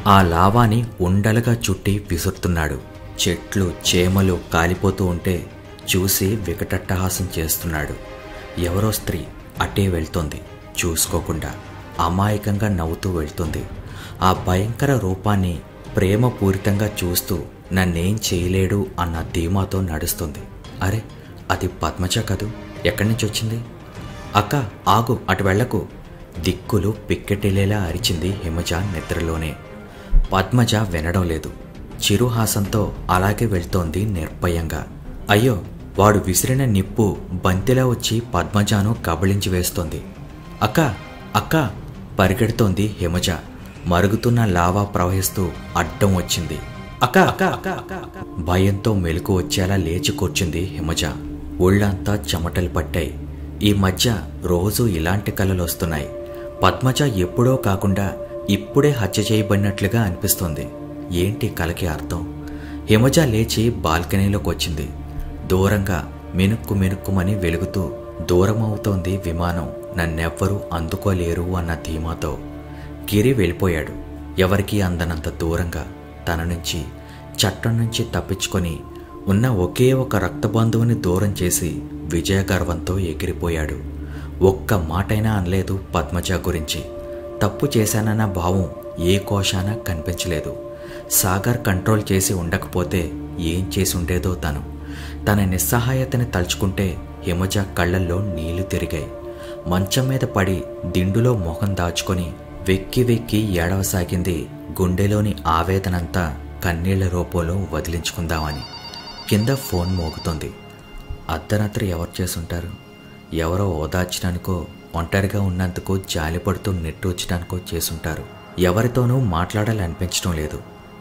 ఆ లావాని ఉండలుగా చుట్టి విసురుతున్నాడు. చెట్లు చేమలు కాలిపోతూ ఉంటే చూసి వికటట్టహాసం చేస్తున్నాడు. ఎవరో స్త్రీ అటే వెళ్తోంది. చూసుకోకుండా అమాయకంగా నవ్వుతూ వెళ్తుంది. ఆ భయంకర రూపాన్ని ప్రేమపూరితంగా చూస్తూ నన్నేం చేయలేడు అన్న ధీమాతో నడుస్తుంది. అరే, అది పద్మజ కదూ? ఎక్కడి నుంచి వచ్చింది? అక్క ఆగు, అటు వెళ్లకు! దిక్కులు పిక్కెటిలేలా అరిచింది హిమజ నిద్రలోనే. పద్మజ వినడం లేదు. చిరుహాసంతో అలాగే వెళ్తోంది నిర్భయంగా. అయ్యో, వాడు విసిరిన నిప్పు బంతిలా వచ్చి పద్మజను కబళించి వేస్తోంది. అక్క అక్క పరిగెడుతోంది హిమజ. మరుగుతున్న లావా ప్రవహిస్తూ అడ్డం వచ్చింది. అక్క అక్క అక్క అక్క భయంతో మెలకు వచ్చేలా లేచి కూర్చుంది హిమజ. ఒళ్ళంతా చెమటలు పట్టాయి. ఈ మధ్య రోజు ఇలాంటి కలలు వస్తున్నాయి. పద్మజ ఎప్పుడో కాకుండా ఇప్పుడే హత్య చేయబడినట్లుగా అనిపిస్తోంది. ఏంటి కలకి అర్థం? హిమజ లేచి బాల్కనీలోకి వచ్చింది. దూరంగా మినుక్కు మినుక్కుమని వెలుగుతూ దూరమవుతోంది విమానం. నన్నెవ్వరూ అందుకోలేరు అన్న ధీమాతో. గిరి వెళ్ళిపోయాడు. ఎవరికీ అందనంత దూరంగా. తన నుంచి, చట్టం నుంచి తప్పించుకొని ఉన్న ఒకే ఒక రక్తబంధువుని దూరం చేసి విజయగర్వంతో ఎగిరిపోయాడు. ఒక్క మాటైనా అనలేదు పద్మజ గురించి. తప్పు చేశానన్న భావం ఏ కోశాన కనిపించలేదు. సాగర్ కంట్రోల్ చేసి ఉండకపోతే ఏం చేసి ఉండేదో తను. తన నిస్సహాయతని తలుచుకుంటే హిమజ కళ్ళల్లో నీళ్లు తిరిగాయి. మంచం మీద పడి దిండులో మొహం దాచుకొని వెక్కి వెక్కి ఏడవసాగింది. గుండెలోని ఆవేదనంతా కన్నీళ్ల రూపంలో వదిలించుకుందామని. కింద ఫోన్ మోగుతోంది. అర్ధరాత్రి ఎవరు చేసుంటారు? ఎవరో ఓదార్చడానికో, ఒంటరిగా ఉన్నందుకు జాలిపడుతూ నెట్టూర్చడానికో చేసుంటారు. ఎవరితోనూ మాట్లాడాలనిపించడం లేదు.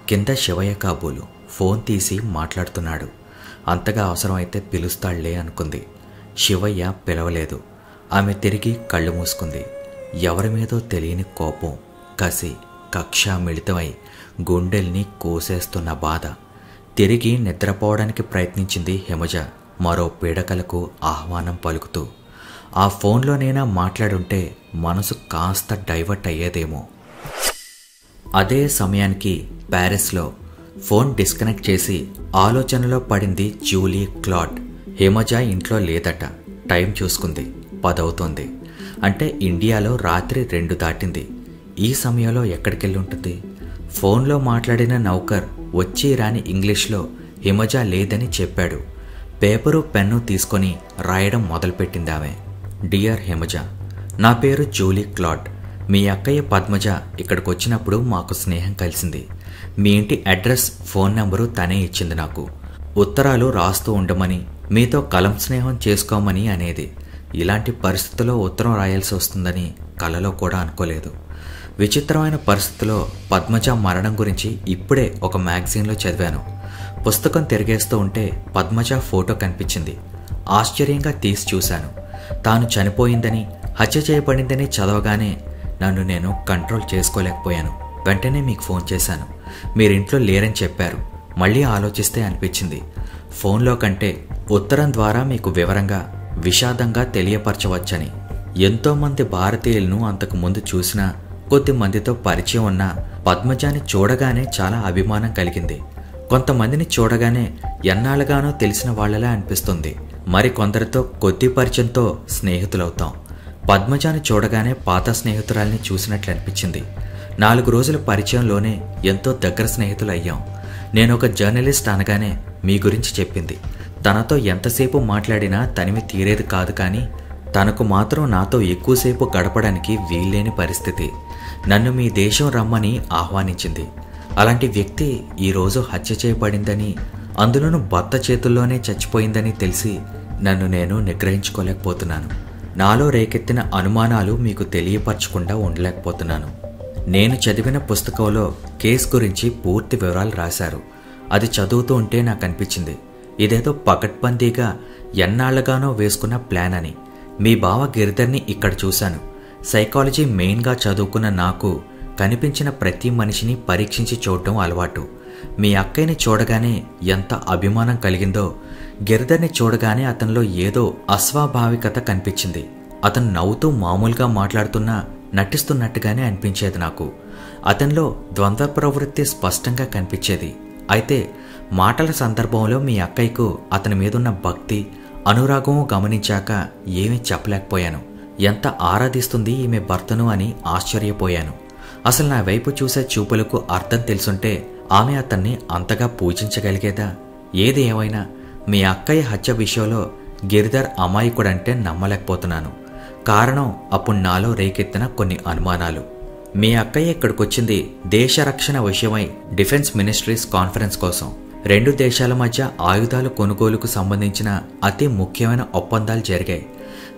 కింద శివయ్య కాబోలు. ఫోన్ తీసి మాట్లాడుతున్నాడు. అంతగా అవసరమైతే పిలుస్తాళ్లే అనుకుంది. శివయ్య పిలవలేదు. ఆమె తిరిగి కళ్ళు మూసుకుంది. ఎవరి మీదో తెలియని కోపం, కసి, కక్ష మిళితమై గుండెల్ని కోసేస్తున్న బాధ. తిరిగి నిద్రపోవడానికి ప్రయత్నించింది హిమజ, మరో పీడకలకు ఆహ్వానం పలుకుతూ. ఆ ఫోన్లోనైనా మాట్లాడుంటే మనసు కాస్త డైవర్ట్ అయ్యేదేమో. అదే సమయానికి ప్యారిస్లో ఫోన్ డిస్కనెక్ట్ చేసి ఆలోచనలో పడింది జూలీ క్లాడ్. హిమజ ఇంట్లో లేదట. టైం చూసుకుంది. 10 అవుతోంది. అంటే ఇండియాలో రాత్రి 2 దాటింది. ఈ సమయంలో ఎక్కడికెళ్ళి ఉంటుంది? ఫోన్లో మాట్లాడిన నౌకర్ వచ్చి రాని ఇంగ్లీష్లో హిమజ లేదని చెప్పాడు. పేపరు పెన్ను తీసుకొని రాయడం మొదలుపెట్టింది ఆమె. డియర్ హిమజ, నా పేరు జూలీ క్లాడ్. మీ అక్కయ్య పద్మజ ఇక్కడికి వచ్చినప్పుడు మాకు స్నేహం కలిసింది. మీ ఇంటి అడ్రస్, ఫోన్ నంబరు తనే ఇచ్చింది నాకు. ఉత్తరాలు రాస్తూ ఉండమని, మీతో కలం స్నేహం చేసుకోమని అనేది. ఇలాంటి పరిస్థితుల్లో ఉత్తరం రాయాల్సి వస్తుందని కలలో కూడా అనుకోలేదు. విచిత్రమైన పరిస్థితిలో పద్మజ మరణం గురించి ఇప్పుడే ఒక మ్యాగజైన్లో చదివాను. పుస్తకం తిరిగేస్తూ ఉంటే పద్మజ ఫోటో కనిపించింది. ఆశ్చర్యంగా తీసి చూశాను. తాను చనిపోయిందని, హత్య చేయబడిందని చదవగానే నన్ను నేను కంట్రోల్ చేసుకోలేకపోయాను. వెంటనే మీకు ఫోన్ చేశాను. మీరింట్లో లేరని చెప్పారు. మళ్ళీ ఆలోచిస్తే అనిపించింది, ఫోన్లో కంటే ఉత్తరం ద్వారా మీకు వివరంగా, విషాదంగా తెలియపరచవచ్చని. ఎంతోమంది భారతీయులను అంతకు ముందు చూసినా, కొద్ది మందితో పరిచయం ఉన్న పద్మజాని చూడగానే చాలా అభిమానం కలిగింది. కొంతమందిని చూడగానే ఎన్నాళ్ళుగానో తెలిసిన వాళ్లలా అనిపిస్తుంది. మరి కొందరితో కొద్ది పరిచయంతో స్నేహితులవుతాం. పద్మజాని చూడగానే పాత స్నేహితురాల్ని చూసినట్లు అనిపించింది. 4 రోజుల పరిచయంలోనే ఎంతో దగ్గర స్నేహితులు అయ్యాం. నేనొక జర్నలిస్ట్ అనగానే మీ గురించి చెప్పింది. తనతో ఎంతసేపు మాట్లాడినా తనివి తీరేది కాదు, కానీ తనకు మాత్రం నాతో ఎక్కువసేపు గడపడానికి వీల్లేని పరిస్థితి. నన్ను మీ దేశం రమ్మని ఆహ్వానించింది. అలాంటి వ్యక్తి ఈరోజు హత్య చేయబడిందని అందులోనూ భర్త చేతుల్లోనే చచ్చిపోయిందని తెలిసి నన్ను నేను నిగ్రహించుకోలేకపోతున్నాను. నాలో రేకెత్తిన అనుమానాలు మీకు తెలియపరచకుండా ఉండలేకపోతున్నాను. నేను చదివిన పుస్తకంలో కేసు గురించి పూర్తి వివరాలు రాశారు. అది చదువుతూ ఉంటే నాకు అనిపించింది ఇదేదో పకడ్బందీగా ఎన్నాళ్లుగానో వేసుకున్న ప్లాన్ అని. మీ బావ గిరిధర్ని ఇక్కడ చూశాను. సైకాలజీ మెయిన్గా చదువుకున్న నాకు కనిపించిన ప్రతి మనిషిని పరీక్షించి చూడడం అలవాటు. మీ అక్కయ్యని చూడగానే ఎంత అభిమానం కలిగిందో, గిరిధర్ని చూడగానే అతనిలో ఏదో అస్వాభావికత కనిపించింది. అతను నవ్వుతూ మామూలుగా మాట్లాడుతున్నా నటిస్తున్నట్టుగానే అనిపించేది నాకు. అతనిలో ద్వంద్వ ప్రవృత్తి స్పష్టంగా కనిపించేది. అయితే మాటల సందర్భంలో మీ అక్కయ్యకు అతని మీదున్న భక్తి, అనురాగం గమనించాక ఏమీ చెప్పలేకపోయాను. ఎంత ఆరాధిస్తుంది ఈమె భర్తను అని ఆశ్చర్యపోయాను. అసలు నా వైపు చూసే చూపులకు అర్థం తెలుసుంటే ఆమె అతన్ని అంతగా పూజించగలిగేదా? ఏది ఏమైనా మీ అక్కయ్య హత్య విషయంలో గిరిధర్ అమాయకుడంటే నమ్మలేకపోతున్నాను. కారణం అప్పుడు నాలో రేకెత్తిన కొన్ని అనుమానాలు. మీ అక్కయ్య ఇక్కడికొచ్చింది దేశ రక్షణ విషయమై డిఫెన్స్ మినిస్ట్రీస్ కాన్ఫరెన్స్ కోసం. 2 దేశాల మధ్య ఆయుధాల కొనుగోలుకు సంబంధించిన అతి ముఖ్యమైన ఒప్పందాలు జరిగాయి.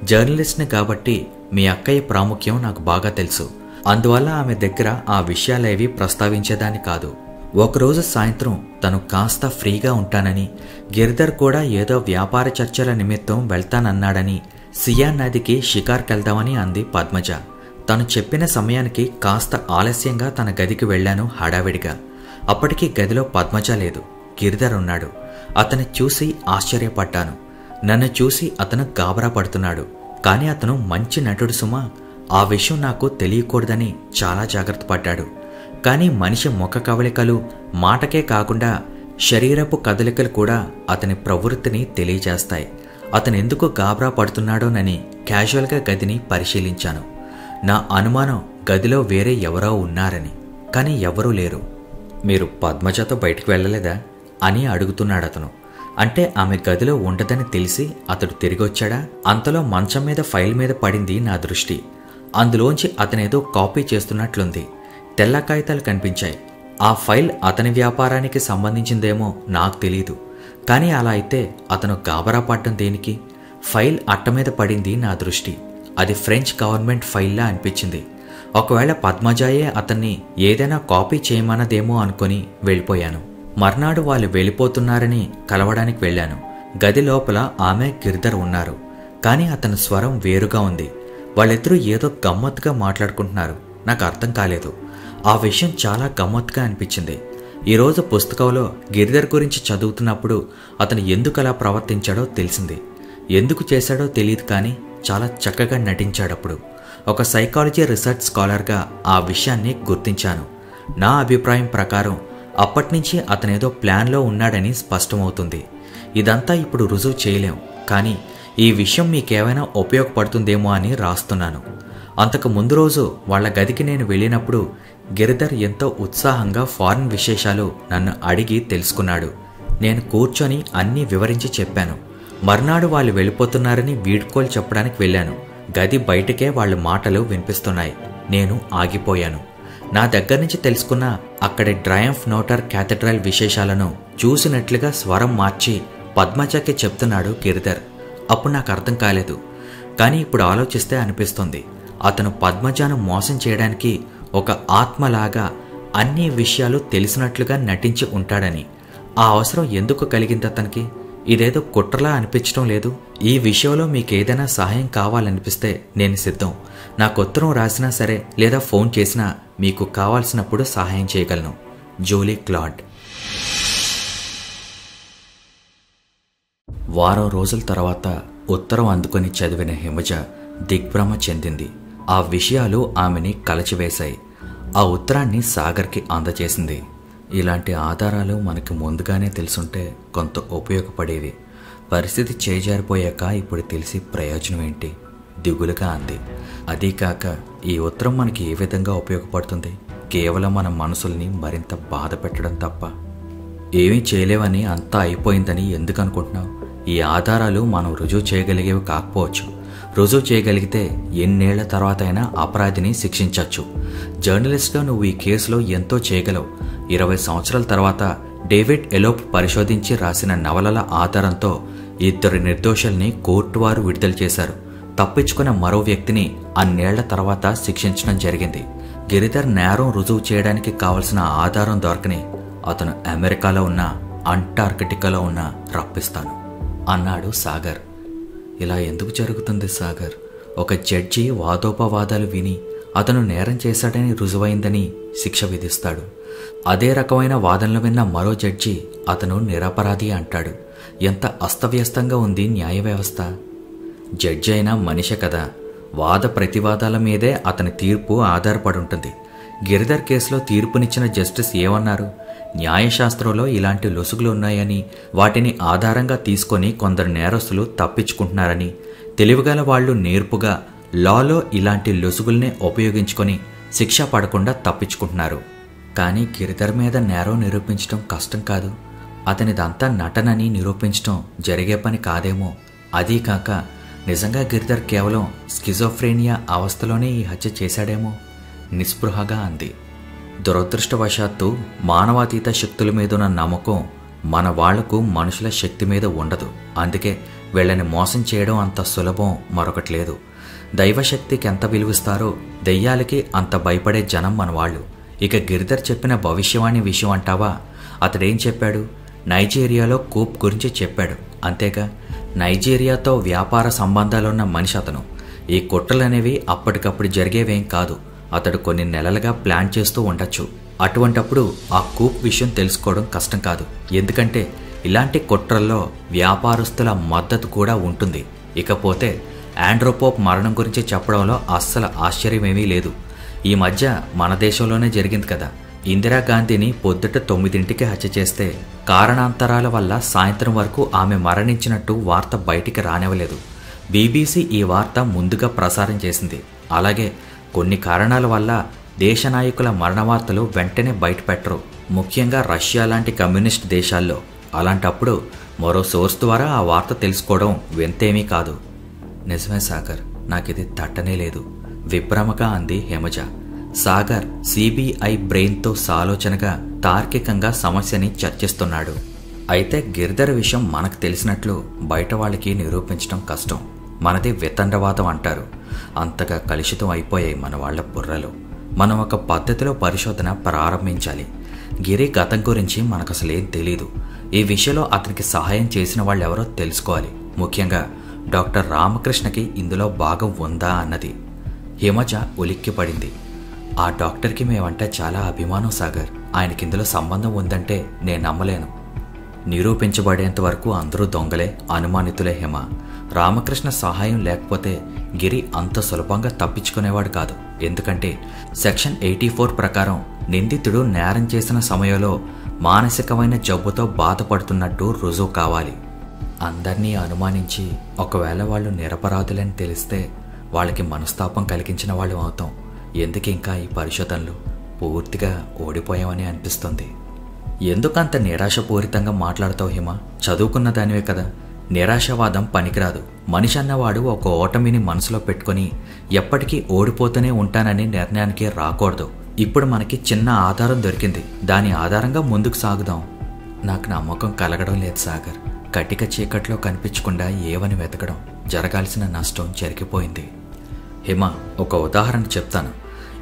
జర్నలిస్ట్ని కాబట్టి మీ అక్కయ్య ప్రాముఖ్యం నాకు బాగా తెలుసు. అందువల్ల ఆమె దగ్గర ఆ విషయాలేవి ప్రస్తావించేదాన్ని కాదు. ఒకరోజు సాయంత్రం తను కాస్త ఫ్రీగా ఉంటానని, గిరిధర్ కూడా ఏదో వ్యాపార చర్చల నిమిత్తం వెళ్తానన్నాడని సియాన్ నదికి షికార్కెళ్దామని అంది పద్మజ. తను చెప్పిన సమయానికి కాస్త ఆలస్యంగా తన గదికి వెళ్లాను హడావిడిగా. అప్పటికి గదిలో పద్మజ లేదు, గిరిధర్ ఉన్నాడు. అతన్ని చూసి ఆశ్చర్యపడ్డాను. నన్ను చూసి అతను గాబరా పడుతున్నాడు. కానీ అతను మంచి నటుడు సుమా. ఆ విషయం నాకు తెలియకూడదని చాలా జాగ్రత్త పడ్డాడు. కానీ మనిషి ముఖ కవళికలు, మాటకే కాకుండా శరీరపు కదలికలు కూడా అతని ప్రవృత్తిని తెలియజేస్తాయి. అతను ఎందుకు గాబరా పడుతున్నాడోనని క్యాజువల్గా గదిని పరిశీలించాను. నా అనుమానం గదిలో వేరే ఎవరో ఉన్నారని. కానీ ఎవరూ లేరు. మీరు పద్మజతో బయటికి వెళ్ళలేదా అని అడుగుతున్నాడు అతను. అంటే ఆమె గదిలో ఉండదని తెలిసి అతడు తిరిగొచ్చాడా? అంతలో మంచం మీద ఫైల్ మీద పడింది నా దృష్టి. అందులోంచి అతనేదో కాపీ చేస్తున్నట్లుంది. తెల్ల కాగితాలు కనిపించాయి. ఆ ఫైల్ అతని వ్యాపారానికి సంబంధించిందేమో నాకు తెలీదు. కానీ అలా అయితే అతను గాబరా పడ్డం దేనికి? ఫైల్ అట్ట మీద పడింది నా దృష్టి. అది ఫ్రెంచ్ గవర్నమెంట్ ఫైల్లా అనిపించింది. ఒకవేళ పద్మజాయే అతన్ని ఏదైనా కాపీ చేయమన్నదేమో అనుకుని వెళ్ళిపోయాను. మర్నాడు వాళ్ళు వెళ్ళిపోతున్నారని కలవడానికి వెళ్ళాను. గది లోపల ఆమె గిరిధర్ ఉన్నారు. కానీ అతని స్వరం వేరుగా ఉంది. వాళ్ళిద్దరూ ఏదో గమ్మత్తుగా మాట్లాడుకుంటున్నారు. నాకు అర్థం కాలేదు. ఆ విషయం చాలా గమ్మత్తుగా అనిపించింది. ఈరోజు పుస్తకంలో గిరిధర్ గురించి చదువుతున్నప్పుడు అతను ఎందుకు అలా ప్రవర్తించాడో తెలిసింది. ఎందుకు చేశాడో తెలియదు, కానీ చాలా చక్కగా నటించాడప్పుడు. ఒక సైకాలజీ రీసెర్చ్ స్కాలర్గా ఆ విషయాన్ని గుర్తించాను. నా అభిప్రాయం ప్రకారం అప్పటినుంచి అతనేదో ప్లాన్లో ఉన్నాడని స్పష్టమవుతుంది. ఇదంతా ఇప్పుడు రుజువు చేయలేం, కానీ ఈ విషయం మీకేమైనా ఉపయోగపడుతుందేమో అని రాస్తున్నాను. అంతకు ముందు రోజు వాళ్ల గదికి నేను వెళ్ళినప్పుడు గిరిధర్ ఎంతో ఉత్సాహంగా ఫారిన్ విశేషాలు నన్ను అడిగి తెలుసుకున్నాడు. నేను కూర్చొని అన్నీ వివరించి చెప్పాను. మర్నాడు వాళ్ళు వెళ్ళిపోతున్నారని వీడ్కోలు చెప్పడానికి వెళ్ళాను. గది బయటకే వాళ్ళ మాటలు వినిపిస్తున్నాయి. నేను ఆగిపోయాను. నా దగ్గర నుంచి తెలుసుకున్న అక్కడి ట్రయంఫ్ నోటర్ క్యాథడ్రల్ విశేషాలను చూసినట్లుగా స్వరం మార్చి పద్మజకి చెప్తున్నాడు గిరిధర్. అప్పుడు నాకు అర్థం కాలేదు, కానీ ఇప్పుడు ఆలోచిస్తే అనిపిస్తుంది. అతను పద్మజను మోసం చేయడానికి ఒక ఆత్మలాగా అన్ని విషయాలు తెలిసినట్లుగా నటించి ఉంటాడని. ఆ అవసరం ఎందుకు కలిగింది అతనికి? ఇదేదో కుట్రలా అనిపించడం లేదు. ఈ విషయంలో మీకేదైనా సహాయం కావాలనిపిస్తే నేను సిద్ధం. నాకు ఉత్తరం రాసినా సరే, లేదా ఫోన్ చేసినా మీకు కావాల్సినప్పుడు సహాయం చేయగలను. Julie Claude. వారం రోజుల తర్వాత ఉత్తరం అందుకొని చదివిన హిమజ దిగ్భ్రమ చెందింది. ఆ విషయాలు ఆమెని కలచివేశాయి. ఆ ఉత్తరాన్ని సాగర్కి అందజేసింది. ఇలాంటి ఆధారాలు మనకి ముందుగానే తెలుసుంటే కొంత ఉపయోగపడేవి. పరిస్థితి చేజారిపోయాక ఇప్పుడు తెలిసి ప్రయోజనం ఏంటి? దిగులుగా అంది. అదీకాక ఈ ఉత్తరం మనకి ఏ విధంగా ఉపయోగపడుతుంది? కేవలం మన మనసుల్ని మరింత బాధ పెట్టడం తప్ప. ఏమీ చేయలేవని, అంతా అయిపోయిందని ఎందుకు అనుకుంటున్నావు? ఈ ఆధారాలు మనం రుజువు చేయగలిగేవి కాకపోవచ్చు. రుజువు చేయగలిగితే ఎన్నేళ్ల తర్వాత అయినా అపరాధిని శిక్షించవచ్చు. జర్నలిస్ట్గా నువ్వు ఈ కేసులో ఎంతో చేయగలవు. 20 సంవత్సరాల తర్వాత డేవిడ్ ఎలోప్ పరిశోధించి రాసిన నవలల ఆధారంతో 2 నిర్దోషుల్ని కోర్టు వారు విడుదల చేశారు. తప్పించుకున్న మరో వ్యక్తిని అన్నేళ్ల తర్వాత శిక్షించడం జరిగింది. గిరిధర్ నేరం రుజువు చేయడానికి కావలసిన ఆధారం దొరకని అతను అమెరికాలో ఉన్న అంటార్కిటికాలో ఉన్న రప్పిస్తాను అన్నాడు సాగర్. ఇలా ఎందుకు జరుగుతుంది సాగర్? ఒక జడ్జి వాదోపవాదాలు విని అతను నేరం చేశాడని రుజువైందని శిక్ష విధిస్తాడు. అదే రకమైన వాదనలు విన్న మరో జడ్జి అతను నిరపరాధి అంటాడు. ఎంత అస్తవ్యస్తంగా ఉంది న్యాయ వ్యవస్థ. జడ్జి అయినా మనిషే కదా, వాద ప్రతివాదాల మీదే అతని తీర్పు ఆధారపడి ఉంటుంది. గిరిధర్ కేసులో తీర్పునిచ్చిన జస్టిస్ ఏమన్నారు? న్యాయశాస్త్రంలో ఇలాంటి లొసుగులు ఉన్నాయని, వాటిని ఆధారంగా తీసుకొని కొందరు నేరస్తులు తప్పించుకుంటున్నారని, తెలివిగల వాళ్లు నేర్పుగా లాలో ఇలాంటి లొసుగుల్నే ఉపయోగించుకొని శిక్ష పడకుండా తప్పించుకుంటున్నారు. కానీ గిరిధర్ మీద నేరం నిరూపించడం కష్టం కాదు. అతనిదంతా నటనని నిరూపించడం జరిగే పని కాదేమో. అదీ కాక నిజంగా గిరిధర్ కేవలం స్కిజోఫ్రేనియా అవస్థలోనే ఈ హత్య చేశాడేమో నిస్పృహగా అంది. దురదృష్టవశాత్తు మానవాతీత శక్తుల మీదున్న నమ్మకం మన వాళ్లకు మనుషుల శక్తి మీద ఉండదు. అందుకే వీళ్ళని మోసం చేయడం అంత సులభం మరొకటి లేదు. దైవశక్తికి ఎంత విలువిస్తారో దెయ్యాలకి అంత భయపడే జనం మన వాళ్ళు. ఇక గిరిధర్ చెప్పిన భవిష్యవాణి విషయం అంటావా? అతడేం చెప్పాడు? నైజీరియాలో కూప్ గురించి చెప్పాడు. అంతేగా, నైజీరియాతో వ్యాపార సంబంధాలున్న మనిషి అతను. ఈ కుట్రలనేవి అప్పటికప్పుడు జరిగేవేం కాదు. అతడు కొన్ని నెలలుగా ప్లాన్ చేస్తూ ఉండొచ్చు. అటువంటప్పుడు ఆ కూప్ విషయం తెలుసుకోవడం కష్టం కాదు. ఎందుకంటే ఇలాంటి కుట్రల్లో వ్యాపారస్తుల మద్దతు కూడా ఉంటుంది. ఇకపోతే ఆండ్రోపోప్ మరణం గురించి చెప్పడంలో అస్సలు ఆశ్చర్యమేమీ లేదు. ఈ మధ్య మన దేశంలోనే జరిగింది కదా. ఇందిరాగాంధీని పొద్దుట 9ంటికి హత్య చేస్తే కారణాంతరాల వల్ల సాయంత్రం వరకు ఆమె మరణించినట్టు వార్త బయటికి రానివ్వలేదు. బీబీసీ ఈ వార్త ముందుగా ప్రసారం చేసింది. అలాగే కొన్ని కారణాల వల్ల దేశ నాయకుల మరణ వార్తలు వెంటనే బయటపెట్టరు, ముఖ్యంగా రష్యా లాంటి కమ్యూనిస్ట్ దేశాల్లో. అలాంటప్పుడు మరో సోర్స్ ద్వారా ఆ వార్త తెలుసుకోవడం వింతేమీ కాదు. నిజమే సాగర్, నాకిది తట్టనే లేదు విభ్రమగా అంది హిమజ. సాగర్ సిబిఐ బ్రెయిన్తో సాలోచనగా తార్కికంగా సమస్యని చర్చిస్తున్నాడు. అయితే గిరిధర్ విషయం మనకు తెలిసినట్లు బయట వాళ్ళకి నిరూపించడం కష్టం. మనది వితండవాదం అంటారు. అంతగా కలుషితం అయిపోయాయి మన వాళ్ల బుర్రలు. మనం ఒక పద్ధతిలో పరిశోధన ప్రారంభించాలి. గిరి గతం గురించి మనకసలేం తెలీదు. ఈ విషయంలో అతనికి సహాయం చేసిన వాళ్ళెవరో తెలుసుకోవాలి. ముఖ్యంగా డాక్టర్ రామకృష్ణకి ఇందులో భాగం ఉందా అన్నది. హిమజ ఉలిక్కిపడింది. ఆ డాక్టర్కి మేమంటే చాలా అభిమానం సాగర్. ఆయనకిందులో సంబంధం ఉందంటే నేను నమ్మలేను. నిరూపించబడేంత వరకు అందరూ దొంగలే, అనుమానితులే హిమ. రామకృష్ణ సహాయం లేకపోతే గిరి అంత సులభంగా తప్పించుకునేవాడు కాదు. ఎందుకంటే సెక్షన్ 84 ప్రకారం నిందితుడు నేరం చేసిన సమయంలో మానసికమైన జబ్బుతో బాధపడుతున్నట్టు రుజువు కావాలి. అందర్నీ అనుమానించి ఒకవేళ వాళ్ళు నిరపరాధులని తెలిస్తే వాళ్ళకి మనస్తాపం కలిగించిన వాళ్ళు అవుతాం. ఎందుకు ఇంకా ఈ పరిశోధనలు? పూర్తిగా ఓడిపోయామని అనిపిస్తుంది. ఎందుకంత నిరాశపూరితంగా మాట్లాడతావు హిమ? చదువుకున్న దానివే కదా. నిరాశవాదం పనికిరాదు. మనిషి అన్నవాడు ఒక ఓటమిని మనసులో పెట్టుకుని ఎప్పటికీ ఓడిపోతూనే ఉంటానని నిర్ణయానికి రాకూడదు. ఇప్పుడు మనకి చిన్న ఆధారం దొరికింది, దాని ఆధారంగా ముందుకు సాగుదాం. నాకు నమ్మకం కలగడం లేదు సాగర్. కటిక చీకట్లో కనిపించకుండా ఏవని వెతకడం, జరగాల్సిన నష్టం జరిగిపోయింది. హిమ, ఒక ఉదాహరణ చెప్తాను.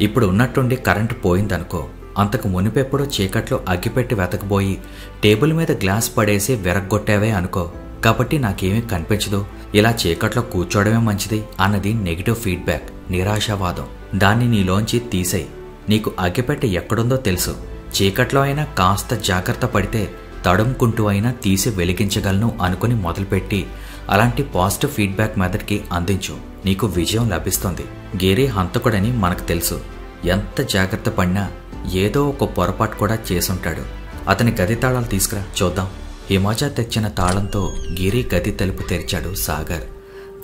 ఇప్పుడు ఉన్నట్టుండి కరెంటు పోయిందనుకో, అంతకు మునిపెప్పుడో చీకట్లో అగ్గిపెట్టి వెతకబోయి టేబుల్ మీద గ్లాస్ పడేసి విరగ్గొట్టావే అనుకో. కాబట్టి నాకేమీ కనిపించదు, ఇలా చీకట్లో కూర్చోవడమే మంచిది అన్నది నెగిటివ్ ఫీడ్బ్యాక్, నిరాశావాదం. దాన్ని నీలోంచి తీసేయి. నీకు అగ్గిపెట్టి ఎక్కడుందో తెలుసు. చీకట్లో అయినా కాస్త జాగ్రత్త పడితే తడుముకుంటూ అయినా తీసి వెలిగించగలను అనుకుని మొదలుపెట్టి అలాంటి పాజిటివ్ ఫీడ్బ్యాక్ మెథడ్కి అందించు. నీకు విజయం లభిస్తుంది. గిరి హంతకుడని మనకు తెలుసు. ఎంత జాగ్రత్త పడినా ఏదో ఒక పొరపాటు కూడా చేసుంటాడు. అతని గది తాళాలు తీసుకురా చూద్దాం. హిమజ తెచ్చిన తాళంతో గిరి గది తలుపు తెరిచాడు సాగర్.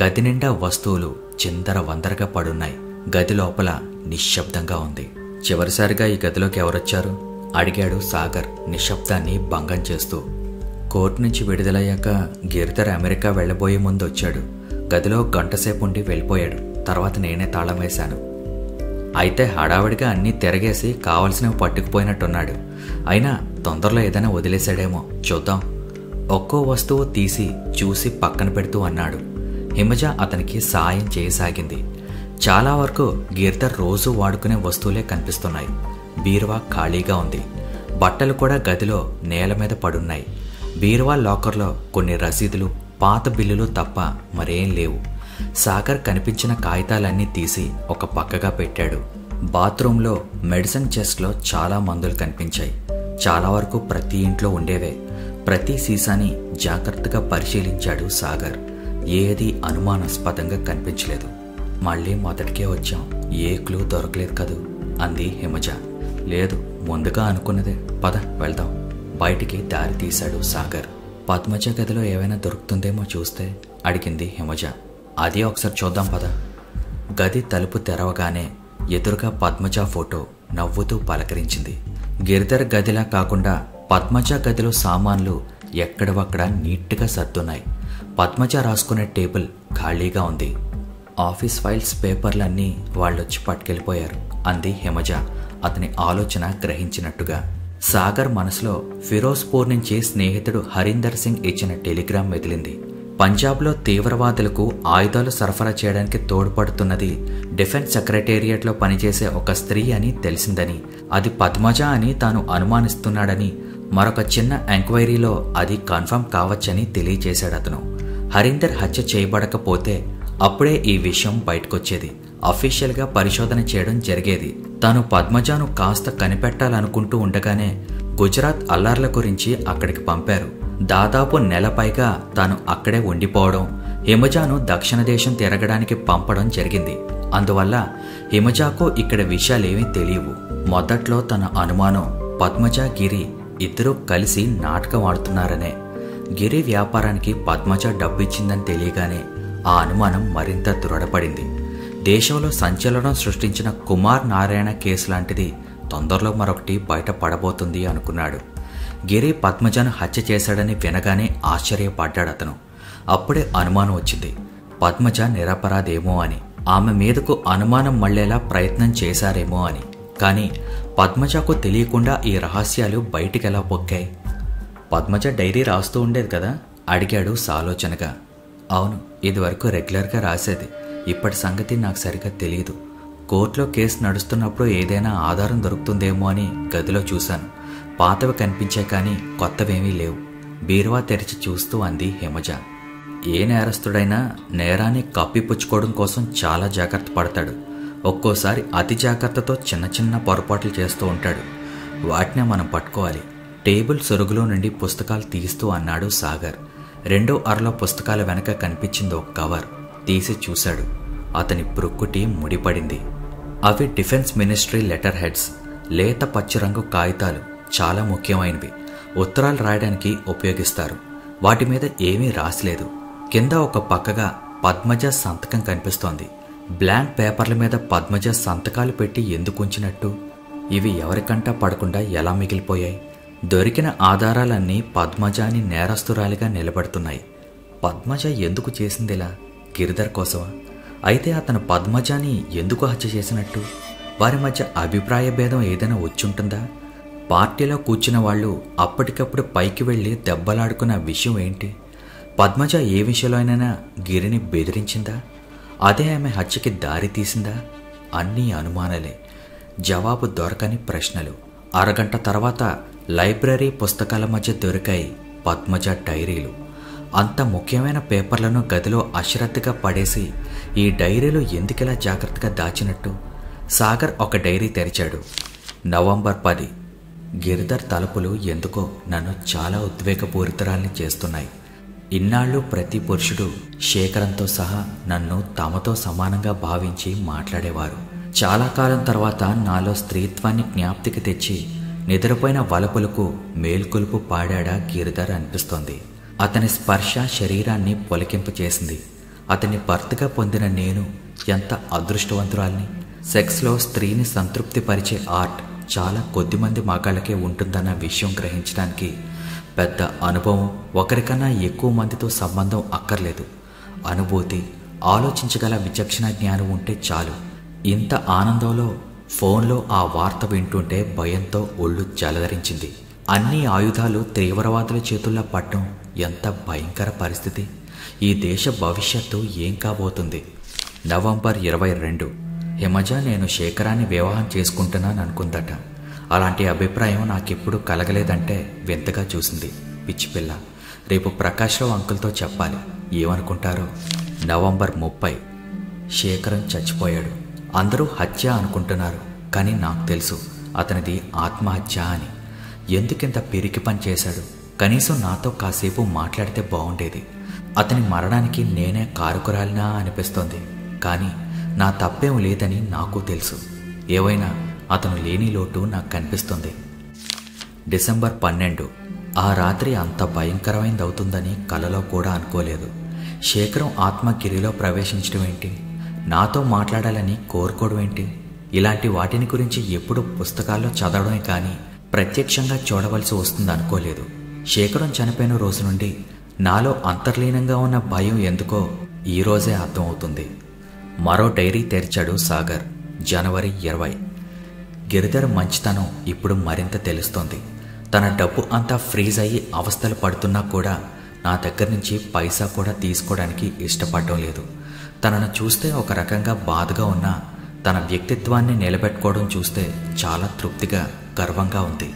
గది నిండా వస్తువులు చిందర వందరగా పడున్నాయి. గది లోపల నిశ్శబ్దంగా ఉంది. చివరిసారిగా ఈ గదిలోకి ఎవరొచ్చారు అడిగాడు సాగర్ నిశ్శబ్దాన్ని భంగం చేస్తూ. కోర్టు నుంచి విడుదలయ్యాక గిరిధర్ అమెరికా వెళ్లబోయే ముందు వచ్చాడు. గదిలో గంటసేపు ఉండి వెళ్ళిపోయాడు. తర్వాత నేనే తాళం వేశాను. అయితే హడావిడిగా అన్నీ తిరగేసి కావలసినవి పట్టుకుపోయినట్టున్నాడు. అయినా తొందరలో ఏదైనా వదిలేశాడేమో, చూద్దాం. ఒక్కో వస్తువు తీసి చూసి పక్కన పెడుతూ అన్నాడు. హిమజ అతనికి సాయం చేయసాగింది. చాలా వరకు గిరిధర్ రోజు వాడుకునే వస్తువులే కనిపిస్తున్నాయి. బీరువా ఖాళీగా ఉంది. బట్టలు కూడా గదిలో నేల మీద పడున్నాయి. బీరువా లాకర్లో కొన్ని రసీదులు, పాత బిల్లులు తప్ప మరేం లేవు. సాగర్ కనిపించిన కాగితాలన్నీ తీసి ఒక పక్కగా పెట్టాడు. బాత్రూంలో మెడిసిన్ చెస్ట్లో చాలా మందులు కనిపించాయి. చాలా వరకు ప్రతి ఇంట్లో ఉండేవే. ప్రతి సీసాని జాగ్రత్తగా పరిశీలించాడు సాగర్. ఏది అనుమానాస్పదంగా కనిపించలేదు. మళ్ళీ మొదటికే వచ్చాం, ఏ క్లూ దొరకలేదు కదూ అంది హిమజ. లేదు, ముందుగా అనుకున్నదే, పద వెళ్దాం. బయటికి దారి తీశాడు సాగర్. పద్మజ గదిలో ఏమైనా దొరుకుతుందేమో చూస్తే అడిగింది హిమజ. అదే ఒకసారి చూద్దాం పద. గది తలుపు తెరవగానే ఎదురుగా పద్మజ ఫోటో నవ్వుతూ పలకరించింది. గిరిధర్ గదిలా కాకుండా పద్మజ గదిలో సామాన్లు ఎక్కడవక్కడ నీట్గా సర్దున్నాయి. పద్మజ రాసుకునే టేబుల్ ఖాళీగా ఉంది. ఆఫీస్ ఫైల్స్, పేపర్లన్నీ వాళ్ళొచ్చి పట్టుకెళ్ళిపోయారు అంది హిమజ అతని ఆలోచన గ్రహించినట్టుగా. సాగర్ మనసులో ఫిరోజ్పూర్ నుంచి స్నేహితుడు హరీందర్ సింగ్ ఇచ్చిన టెలిగ్రామ్ మెదిలింది. పంజాబ్లో తీవ్రవాదులకు ఆయుధాలు సరఫరా చేయడానికి తోడ్పడుతున్నది డిఫెన్స్ సెక్రటేరియట్లో పనిచేసే ఒక స్త్రీ అని తెలిసిందని, అది పద్మజ అని తాను అనుమానిస్తున్నాడని, మరొక చిన్న ఎంక్వైరీలో అది కన్ఫర్మ్ కావచ్చని తెలియచేశాడు అతను. హరీందర్ హత్య చేయబడకపోతే అప్పుడే ఈ విషయం బయటకొచ్చేది. అఫీషియల్గా పరిశోధన చేయడం జరిగేది. తాను పద్మజను కాస్త కనిపెట్టాలనుకుంటూ ఉండగానే గుజరాత్ అల్లర్ల గురించి అక్కడికి పంపారు. దాదాపు నెల పైగా తాను అక్కడే ఉండిపోవడం, హిమజాను దక్షిణ దేశం తిరగడానికి పంపడం జరిగింది. అందువల్ల హిమజాకు ఇక్కడ విషయాలేమీ తెలియవు. మొదట్లో తన అనుమానం పద్మజ, గిరి ఇద్దరూ కలిసి నాటకం ఆడుతున్నారనే. గిరి వ్యాపారానికి పద్మజ డబ్బిచ్చిందని తెలియగానే ఆ అనుమానం మరింత దృఢపడింది. దేశంలో సంచలనం సృష్టించిన కుమార్ నారాయణ కేసు లాంటిది తొందరలో మరొకటి బయట పడబోతుంది అనుకున్నాడు. గిరి పద్మజను హత్య చేశాడని వినగానే ఆశ్చర్యపడ్డాడు అతను. అప్పుడే అనుమానం వచ్చింది, పద్మజ నిరపరాధేమో అని. ఆమె మీదకు అనుమానం మళ్లేలా ప్రయత్నం చేశారేమో అని. కానీ పద్మజకు తెలియకుండా ఈ రహస్యాలు బయటికెలా పొక్కాయి? పద్మజ డైరీ రాస్తూ ఉండేది కదా అడిగాడు సాలోచనగా. అవును, ఇదివరకు రెగ్యులర్గా రాసేది. ఇప్పటి సంగతి నాకు సరిగ్గా తెలియదు. కోర్టులో కేసు నడుస్తున్నప్పుడు ఏదైనా ఆధారం దొరుకుతుందేమో అని గదిలో చూశాను. పాతవి కనిపించాయి కానీ కొత్తవేమీ లేవు. బీరువా తెరిచి చూస్తూ అంది హిమజ. ఏ నేరస్తుడైనా నేరాన్ని కప్పిపుచ్చుకోవడం కోసం చాలా జాగ్రత్త పడతాడు. ఒక్కోసారి అతి జాగ్రత్తతో చిన్న చిన్న పొరపాట్లు చేస్తూ ఉంటాడు. వాటినే మనం పట్టుకోవాలి. టేబుల్ సొరుగులో నుండి పుస్తకాలు తీస్తూ అన్నాడు సాగర్. రెండో అరలో పుస్తకాల వెనక కనిపించింది ఒక కవర్. తీసి చూశాడు. అతని ప్రొక్కుటి ముడిపడింది. అవి డిఫెన్స్ మినిస్ట్రీ లెటర్ హెడ్స్. లేత పచ్చిరంగు కాగితాలు, చాలా ముఖ్యమైనవి. ఉత్తరాలు రాయడానికి ఉపయోగిస్తారు. వాటి మీద ఏమీ రాసిలేదు. కింద ఒక పక్కగా పద్మజ సంతకం కనిపిస్తోంది. బ్లాంక్ పేపర్ల మీద పద్మజ సంతకాలు పెట్టి ఎందుకు ఉంచినట్టు? ఇవి ఎవరికంటా పడకుండా ఎలా మిగిలిపోయాయి? దొరికిన ఆధారాలన్నీ పద్మజాని నేరస్తురాలిగా నిలబడుతున్నాయి. పద్మజ ఎందుకు చేసిందిలా? గిరిధర్ కోసమా? అయితే అతను పద్మజాని ఎందుకు హత్య చేసినట్టు? వారి మధ్య అభిప్రాయ భేదం ఏదైనా వచ్చుంటుందా? పార్టీలో కూర్చున్న వాళ్ళు అప్పటికప్పుడు పైకి వెళ్లి దెబ్బలాడుకున్న విషయం ఏంటి? పద్మజ ఏ విషయంలోనైనా గిరిని బెదిరించిందా? అదే ఆమె హత్యకి దారి తీసిందా? అన్నీ అనుమానాలే, జవాబు దొరకని ప్రశ్నలు. అరగంట తర్వాత లైబ్రరీ పుస్తకాల మధ్య దొరికాయి పద్మజ డైరీలు. అంత ముఖ్యమైన పేపర్లను గదిలో అశ్రద్ధగా పడేసి ఈ డైరీలు ఎందుకిలా జాగ్రత్తగా దాచినట్టు? సాగర్ ఒక డైరీ తెరిచాడు. నవంబర్ 10. గిరిధర్ తలుపులు ఎందుకో నన్ను చాలా ఉద్వేగపూరితరాల్ని చేస్తున్నాయి. ఇన్నాళ్ళు ప్రతి పురుషుడు శేఖరంతో సహా నన్ను తమతో సమానంగా భావించి మాట్లాడేవారు. చాలా కాలం తర్వాత నాలో స్త్రీత్వాన్ని జ్ఞాప్తికి తెచ్చి నిద్రపోయిన వలపులకు మేల్కొలుపు పాడాడా గిరిధర్ అనిపిస్తోంది. అతని స్పర్శ శరీరాన్ని పొలికింపు చేసింది. అతని భర్తగా పొందిన నేను ఎంత అదృష్టవంతురాల్ని. సెక్స్లో స్త్రీని సంతృప్తిపరిచే ఆర్ట్ చాలా కొద్దిమంది మగాళ్ళకే ఉంటుందన్న విషయం గ్రహించడానికి పెద్ద అనుభవం, ఒకరికన్నా ఎక్కువ మందితో సంబంధం అక్కర్లేదు. అనుభూతి, ఆలోచించగల విచక్షణ జ్ఞానం ఉంటే చాలు. ఇంత ఆనందంలో ఫోన్లో ఆ వార్త వింటుంటే భయంతో ఒళ్ళు జలధరించింది. అన్ని ఆయుధాలు తీవ్రవాదుల చేతుల్లో పడటం ఎంత భయంకర పరిస్థితి. ఈ దేశ భవిష్యత్తు ఏం కాబోతుంది. నవంబర్ 22. హిమజ నేను శేఖరాన్ని వివాహం చేసుకుంటున్నాను అనుకుందట. అలాంటి అభిప్రాయం నాకెప్పుడు కలగలేదంటే వింతగా చూసింది. పిచ్చిపిల్ల. రేపు ప్రకాశ్రావు అంకుల్తో చెప్పాలి. ఏమనుకుంటారో. నవంబర్ 30. శేఖరం చచ్చిపోయాడు. అందరూ హత్య అనుకుంటున్నారు, కానీ నాకు తెలుసు అతనిది ఆత్మహత్య అని. ఎందుకింత పిరికి పని చేశాడు? కనీసం నాతో కాసేపు మాట్లాడితే బాగుండేది. అతని మరణానికి నేనే కారుకురాలినా అనిపిస్తోంది. కానీ నా తప్పేం లేదని నాకు తెలుసు. ఏవైనా అతను లేని లోటు నాకు కనిపిస్తుంది. డిసెంబర్ 12. ఆ రాత్రి అంత భయంకరమైనది అవుతుందని కలలో కూడా అనుకోలేదు. శేఖరం ఆత్మగిరిలో ప్రవేశించడం ఏంటి? నాతో మాట్లాడాలని కోరుకోవడం ఏంటి? ఇలాంటి వాటిని గురించి ఎప్పుడు పుస్తకాల్లో చదవడమే కానీ ప్రత్యక్షంగా చూడవలసి వస్తుంది అనుకోలేదు. శేఖరం చనిపోయిన రోజు నుండి నాలో అంతర్లీనంగా ఉన్న భయం ఎందుకో ఈరోజే అర్థమవుతుంది. మరో డైరీ తెరిచాడు సాగర్. జనవరి 20. గిరిధర్ మంచితనం ఇప్పుడు మరింత తెలుస్తోంది. తన డబ్బు అంతా ఫ్రీజ్ అయ్యి అవస్థలు పడుతున్నా కూడా నా దగ్గర నుంచి పైసా కూడా తీసుకోవడానికి ఇష్టపడడం లేదు. తనను చూస్తే ఒక రకంగా బాధగా ఉన్నా తన వ్యక్తిత్వాన్ని నిలబెట్టుకోవడం చూస్తే చాలా తృప్తిగా, గర్వంగా ఉంది.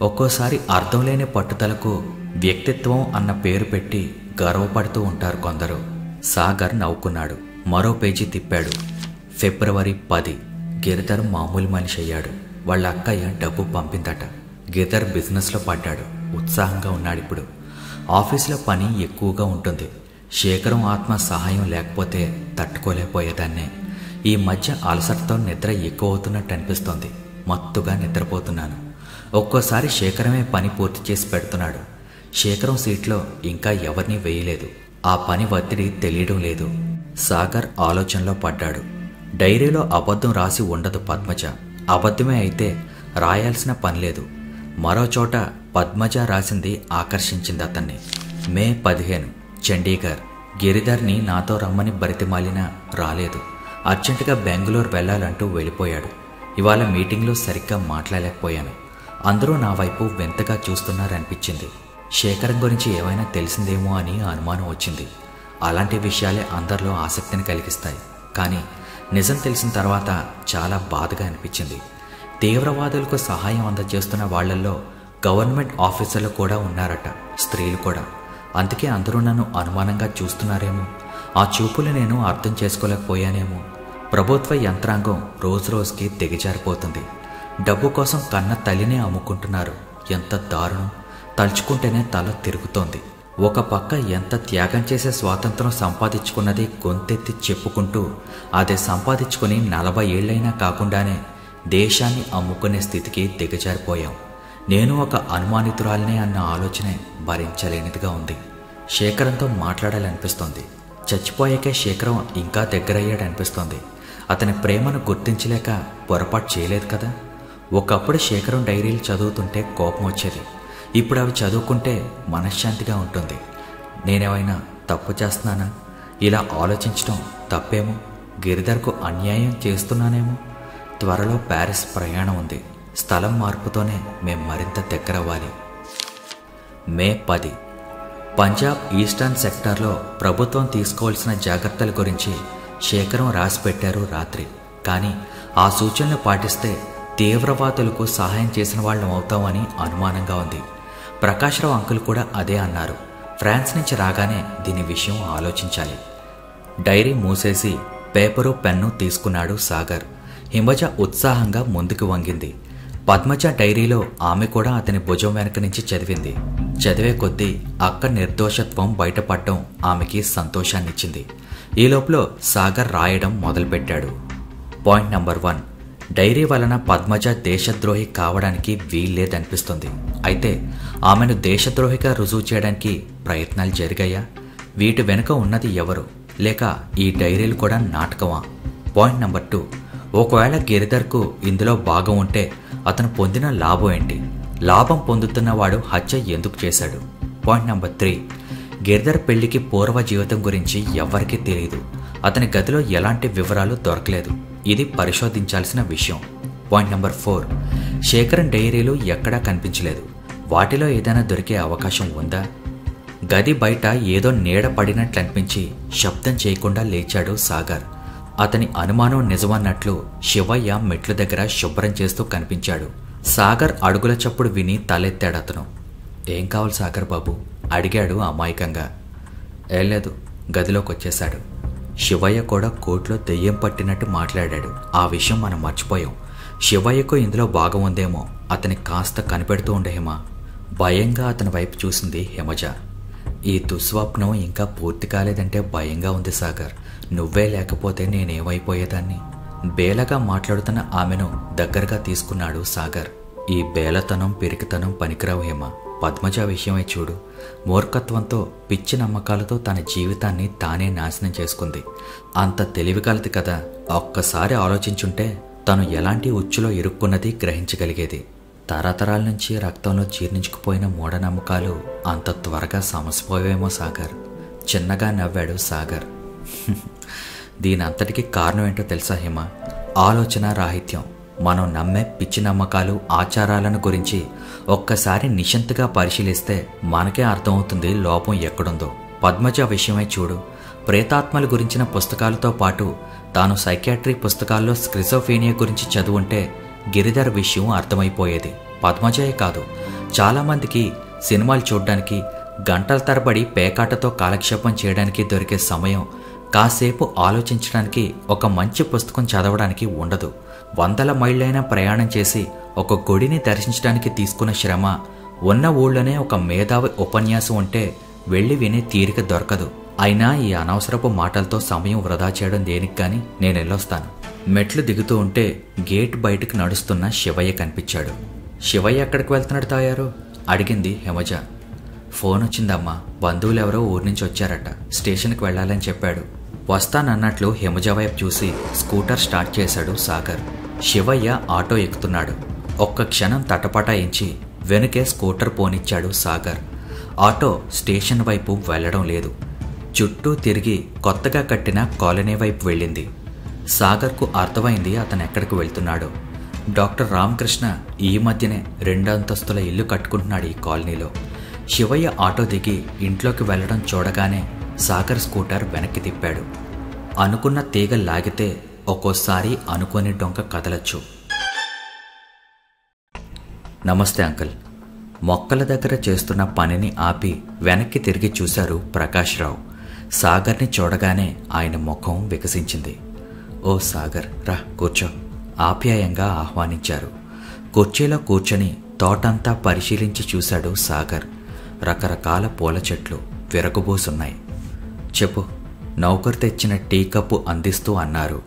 ఒక్కోసారి అర్థం లేని పట్టుదలకు వ్యక్తిత్వం అన్న పేరు పెట్టి గర్వపడుతూ ఉంటారు కొందరు. సాగర్ నవ్వుకున్నాడు. మరో పేజీ తిప్పాడు. ఫిబ్రవరి 10. గిరిధర్ మామూలు మనిషి అయ్యాడు. వాళ్ళ అక్కయ్య డబ్బు పంపిందట. గిరిధర్ బిజినెస్లో పడ్డాడు. ఉత్సాహంగా ఉన్నాడు. ఇప్పుడు ఆఫీసులో పని ఎక్కువగా ఉంటుంది. శేఖరం ఆత్మ సహాయం లేకపోతే తట్టుకోలేకపోయేదాన్నే. ఈ మధ్య అలసటతో నిద్ర ఎక్కువ అవుతున్నట్టు అనిపిస్తోంది. మత్తుగా నిద్రపోతున్నాను. ఒక్కోసారి శేఖరమే పని పూర్తి చేసి పెడుతున్నాడు. శేఖరం సీట్లో ఇంకా ఎవరినీ వేయలేదు. ఆ పని ఒత్తిడి తెలియడం లేదు. సాగర్ ఆలోచనలో పడ్డాడు. డైరీలో అబద్ధం రాసి ఉండదు పద్మజ. అబద్ధమే అయితే రాయాల్సిన పనిలేదు. మరోచోట పద్మజ రాసింది ఆకర్షించింది అతన్ని. మే 15. చండీగఢ్. గిరిధర్ని నాతో రమ్మని బరితిమాలినా రాలేదు. అర్జెంటుగా బెంగళూరు వెళ్లాలంటూ వెళ్ళిపోయాడు. ఇవాళ మీటింగ్లో సరిగ్గా మాట్లాడలేకపోయాను. అందరూ నా వైపు వింతగా చూస్తున్నారనిపించింది. శేఖరం గురించి ఏమైనా తెలిసిందేమో అని అనుమానం వచ్చింది. అలాంటి విషయాలే అందరిలో ఆసక్తిని కలిగిస్తాయి. కానీ నిజం తెలిసిన తర్వాత చాలా బాధగా అనిపించింది. తీవ్రవాదులకు సహాయం అందజేస్తున్న వాళ్లల్లో గవర్నమెంట్ ఆఫీసర్లు కూడా ఉన్నారట, స్త్రీలు కూడా. అందుకే అందరూ నన్ను అనుమానంగా చూస్తున్నారేమో. ఆ చూపులు నేను అర్థం చేసుకోలేకపోయానేమో. ప్రభుత్వ యంత్రాంగం రోజురోజుకి దిగజారిపోతుంది. డబ్బు కోసం కన్న తల్లినే అమ్ముకుంటున్నారు. ఎంత దారుణం! తలుచుకుంటేనే తల తిరుగుతోంది. ఒక పక్క ఎంత త్యాగం చేసే స్వాతంత్రం సంపాదించుకున్నది గొంతెత్తి చెప్పుకుంటూ అదే సంపాదించుకుని 40 ఏళ్లైనా కాకుండానే దేశాన్ని అమ్ముకునే స్థితికి దిగజారిపోయాం. నేను ఒక అనుమానితురాలనే అన్న ఆలోచనే భరించలేనిదిగా ఉంది. శేఖరంతో మాట్లాడాలనిపిస్తోంది. చచ్చిపోయాకే శేఖరం ఇంకా దగ్గరయ్యాడనిపిస్తోంది. అతని ప్రేమను గుర్తించలేక పొరపాటు చేయలేదు కదా. ఒకప్పుడు శేఖరం డైరీలు చదువుతుంటే కోపం వచ్చేది. ఇప్పుడు అవి చదువుకుంటే మనశ్శాంతిగా ఉంటుంది. నేనేమైనా తప్పు చేస్తున్నానా? ఇలా ఆలోచించడం తప్పేమో. గిరిధర్కు అన్యాయం చేస్తున్నానేమో. త్వరలో ప్యారిస్ ప్రయాణం ఉంది. స్థలం మార్పుతోనే మేం మరింత దగ్గరవ్వాలి. మే 10. పంజాబ్ ఈస్టర్న్ సెక్టార్లో ప్రభుత్వం తీసుకోవాల్సిన జాగ్రత్తల గురించి శేఖరం రాసిపెట్టారు రాత్రి. కానీ ఆ సూచనలు పాటిస్తే తీవ్రవాదులకు సహాయం చేసిన వాళ్ళం అవుతామని అనుమానంగా ఉంది. ప్రకాశ్రావు అంకుల్ కూడా అదే అన్నారు. ఫ్రాన్స్ నుంచి రాగానే దీని విషయం ఆలోచించాలి. డైరీ మూసేసి పేపరు పెన్ను తీసుకున్నాడు సాగర్. హిమజ ఉత్సాహంగా ముందుకు వంగింది. పద్మజ డైరీలో ఆమె కూడా అతని భుజం వెనక నుంచి చదివింది. చదివే కొద్దీ అక్క నిర్దోషత్వం బయటపడటం ఆమెకి సంతోషాన్నిచ్చింది. ఈ లోపల సాగర్ రాయడం మొదలుపెట్టాడు. Point number 1. డైరీ వలన పద్మజ దేశద్రోహి కావడానికి వీల్లేదనిపిస్తుంది. అయితే ఆమెను దేశద్రోహిగా రుజువు చేయడానికి ప్రయత్నాలు జరిగాయా? వీటి వెనుక ఉన్నది ఎవరు? లేక ఈ డైరీలు కూడా నాటకమా? Point number 2. ఒకవేళ గిరిధర్కు ఇందులో భాగం ఉంటే అతను పొందిన లాభం ఏంటి? లాభం పొందుతున్నవాడు హత్య ఎందుకు చేశాడు? Point number 3. గిరిధర్ పెళ్లికి పూర్వ జీవితం గురించి ఎవ్వరికీ తెలియదు. అతని గదిలో ఎలాంటి వివరాలు దొరకలేదు. ఇది పరిశోధించాల్సిన విషయం. Point number 4. శేఖరన్ డైరీలు ఎక్కడా కనిపించలేదు. వాటిలో ఏదైనా దొరికే అవకాశం ఉందా? గది బయట ఏదో నీడ పడినట్లనిపించి శబ్దం చేయకుండా లేచాడు సాగర్. అతని అనుమానం నిజమన్నట్లు శివయ్య మెట్ల దగ్గర శుభ్రం చేస్తూ కనిపించాడు. సాగర్ అడుగుల చప్పుడు విని తలెత్తాడు అతను. ఏం కావాలి సాగర్ బాబు? అడిగాడు అమాయకంగా. ఏం లేదు, గదిలోకి వచ్చేశాడు. శివయ్య కూడా కోట్లో దెయ్యం పట్టినట్టు మాట్లాడాడు. ఆ విషయం మనం మర్చిపోయాం. శివయ్యకు ఇందులో భాగం ఉందేమో, అతనికి కాస్త కనిపెడుతూ ఉండే హిమ. భయంగా అతని వైపు చూసింది హిమజ. ఈ దుస్వప్నం ఇంకా పూర్తి కాలేదంటే భయంగా ఉంది సాగర్. నువ్వే లేకపోతే నేనేమైపోయేదాన్ని. బేలగా మాట్లాడుతున్న ఆమెను దగ్గరగా తీసుకున్నాడు సాగర్. ఈ బేలతనం పిరికితనం పనికిరావు హిమ. పద్మజ విషయమై చూడు. మూర్ఖత్వంతో పిచ్చి నమ్మకాలతో తన జీవితాన్ని తానే నాశనం చేసుకుంది. అంత తెలివి కలది కదా. ఒక్కసారి ఆలోచించుంటే తను ఎలాంటి ఉచ్చులో ఇరుక్కున్నది గ్రహించగలిగేది. తరతరాల నుంచి రక్తంలో జీర్ణించుకుపోయిన మూఢనమ్మకాలు అంత త్వరగా సమసిపోయేమో సాగర్. చిన్నగా నవ్వాడు సాగర్. దీనంతటికీ కారణం ఏంటో తెలుసా హిమ? ఆలోచన రాహిత్యం. మనం నమ్మే పిచ్చి నమ్మకాలు, ఆచారాలను గురించి ఒక్కసారి నిశితంగా పరిశీలిస్తే మనకే అర్థమవుతుంది లోపం ఎక్కడుందో. పద్మజ విషయమై చూడు. ప్రేతాత్మల గురించిన పుస్తకాలతో పాటు తాను సైకియాట్రీ పుస్తకాల్లో స్క్రిజోఫీనియా గురించి చదువుంటే గిరిధర్ విషయం అర్థమైపోయేది. పద్మజయే కాదు, చాలామందికి సినిమాలు చూడడానికి, గంటల తరబడి పేకాటతో కాలక్షేపం చేయడానికి దొరికే సమయం, కాసేపు ఆలోచించడానికి, ఒక మంచి పుస్తకం చదవడానికి ఉండదు. 100 మైళ్ళైనా ప్రయాణం చేసి ఒక గుడిని దర్శించడానికి తీసుకున్న శ్రమ, ఉన్న ఊళ్ళోనే ఒక మేధావి ఉపన్యాసం ఉంటే వెళ్ళి వినే తీరిక దొరకదు. అయినా ఈ అనవసరపు మాటలతో సమయం వృధా చేయడం దేనికి కానీ నేను వెళ్ళొస్తాను. మెట్లు దిగుతూ ఉంటే గేట్ బయటకు నడుస్తున్న శివయ్య కనిపించాడు. శివయ్య ఎక్కడికి వెళ్తున్నాడు తాయారు? అడిగింది హిమజ. ఫోన్ వచ్చిందమ్మా. బంధువులెవరో ఊరి నుంచి వచ్చారట. స్టేషన్కి వెళ్ళాలని చెప్పాడు. వస్తానన్నట్లు హిమజ వైపు చూసి స్కూటర్ స్టార్ట్ చేశాడు సాగర్. శివయ్య ఆటో ఎక్కుతున్నాడు. ఒక్క క్షణం తటపటాయించి వెనుకే స్కూటర్ పోనిచ్చాడు సాగర్. ఆటో స్టేషన్ వైపు వెళ్లడం లేదు. చుట్టూ తిరిగి కొత్తగా కట్టిన కాలనీ వైపు వెళ్ళింది. సాగర్కు అర్థమైంది అతను ఎక్కడికి వెళ్తున్నాడో. డాక్టర్ రామకృష్ణ ఈ మధ్యనే 2 అంతస్తుల ఇల్లు కట్టుకుంటున్నాడు ఈ కాలనీలో. శివయ్య ఆటో దిగి ఇంట్లోకి వెళ్లడం చూడగానే సాగర్ స్కూటర్ వెనక్కి తిప్పాడు. అనుకున్న తీగ లాగితే ఒక్కోసారి అనుకోని డొంక కదలచ్చు. నమస్తే అంకుల్. మొక్కల దగ్గర చేస్తున్న పనిని ఆపి వెనక్కి తిరిగి చూశారు ప్రకాశ్రావు. సాగర్ని చూడగానే ఆయన ముఖం వికసించింది. ఓ సాగర్, రా కూర్చో. ఆప్యాయంగా ఆహ్వానించారు. కుర్చీలో కూర్చొని తోటంతా పరిశీలించి చూశాడు సాగర్. రకరకాల పూల చెట్లు విరగబోసున్నాయి. చెప్పు, నౌకరు తెచ్చిన టీ కప్పు అందిస్తూ అన్నారు.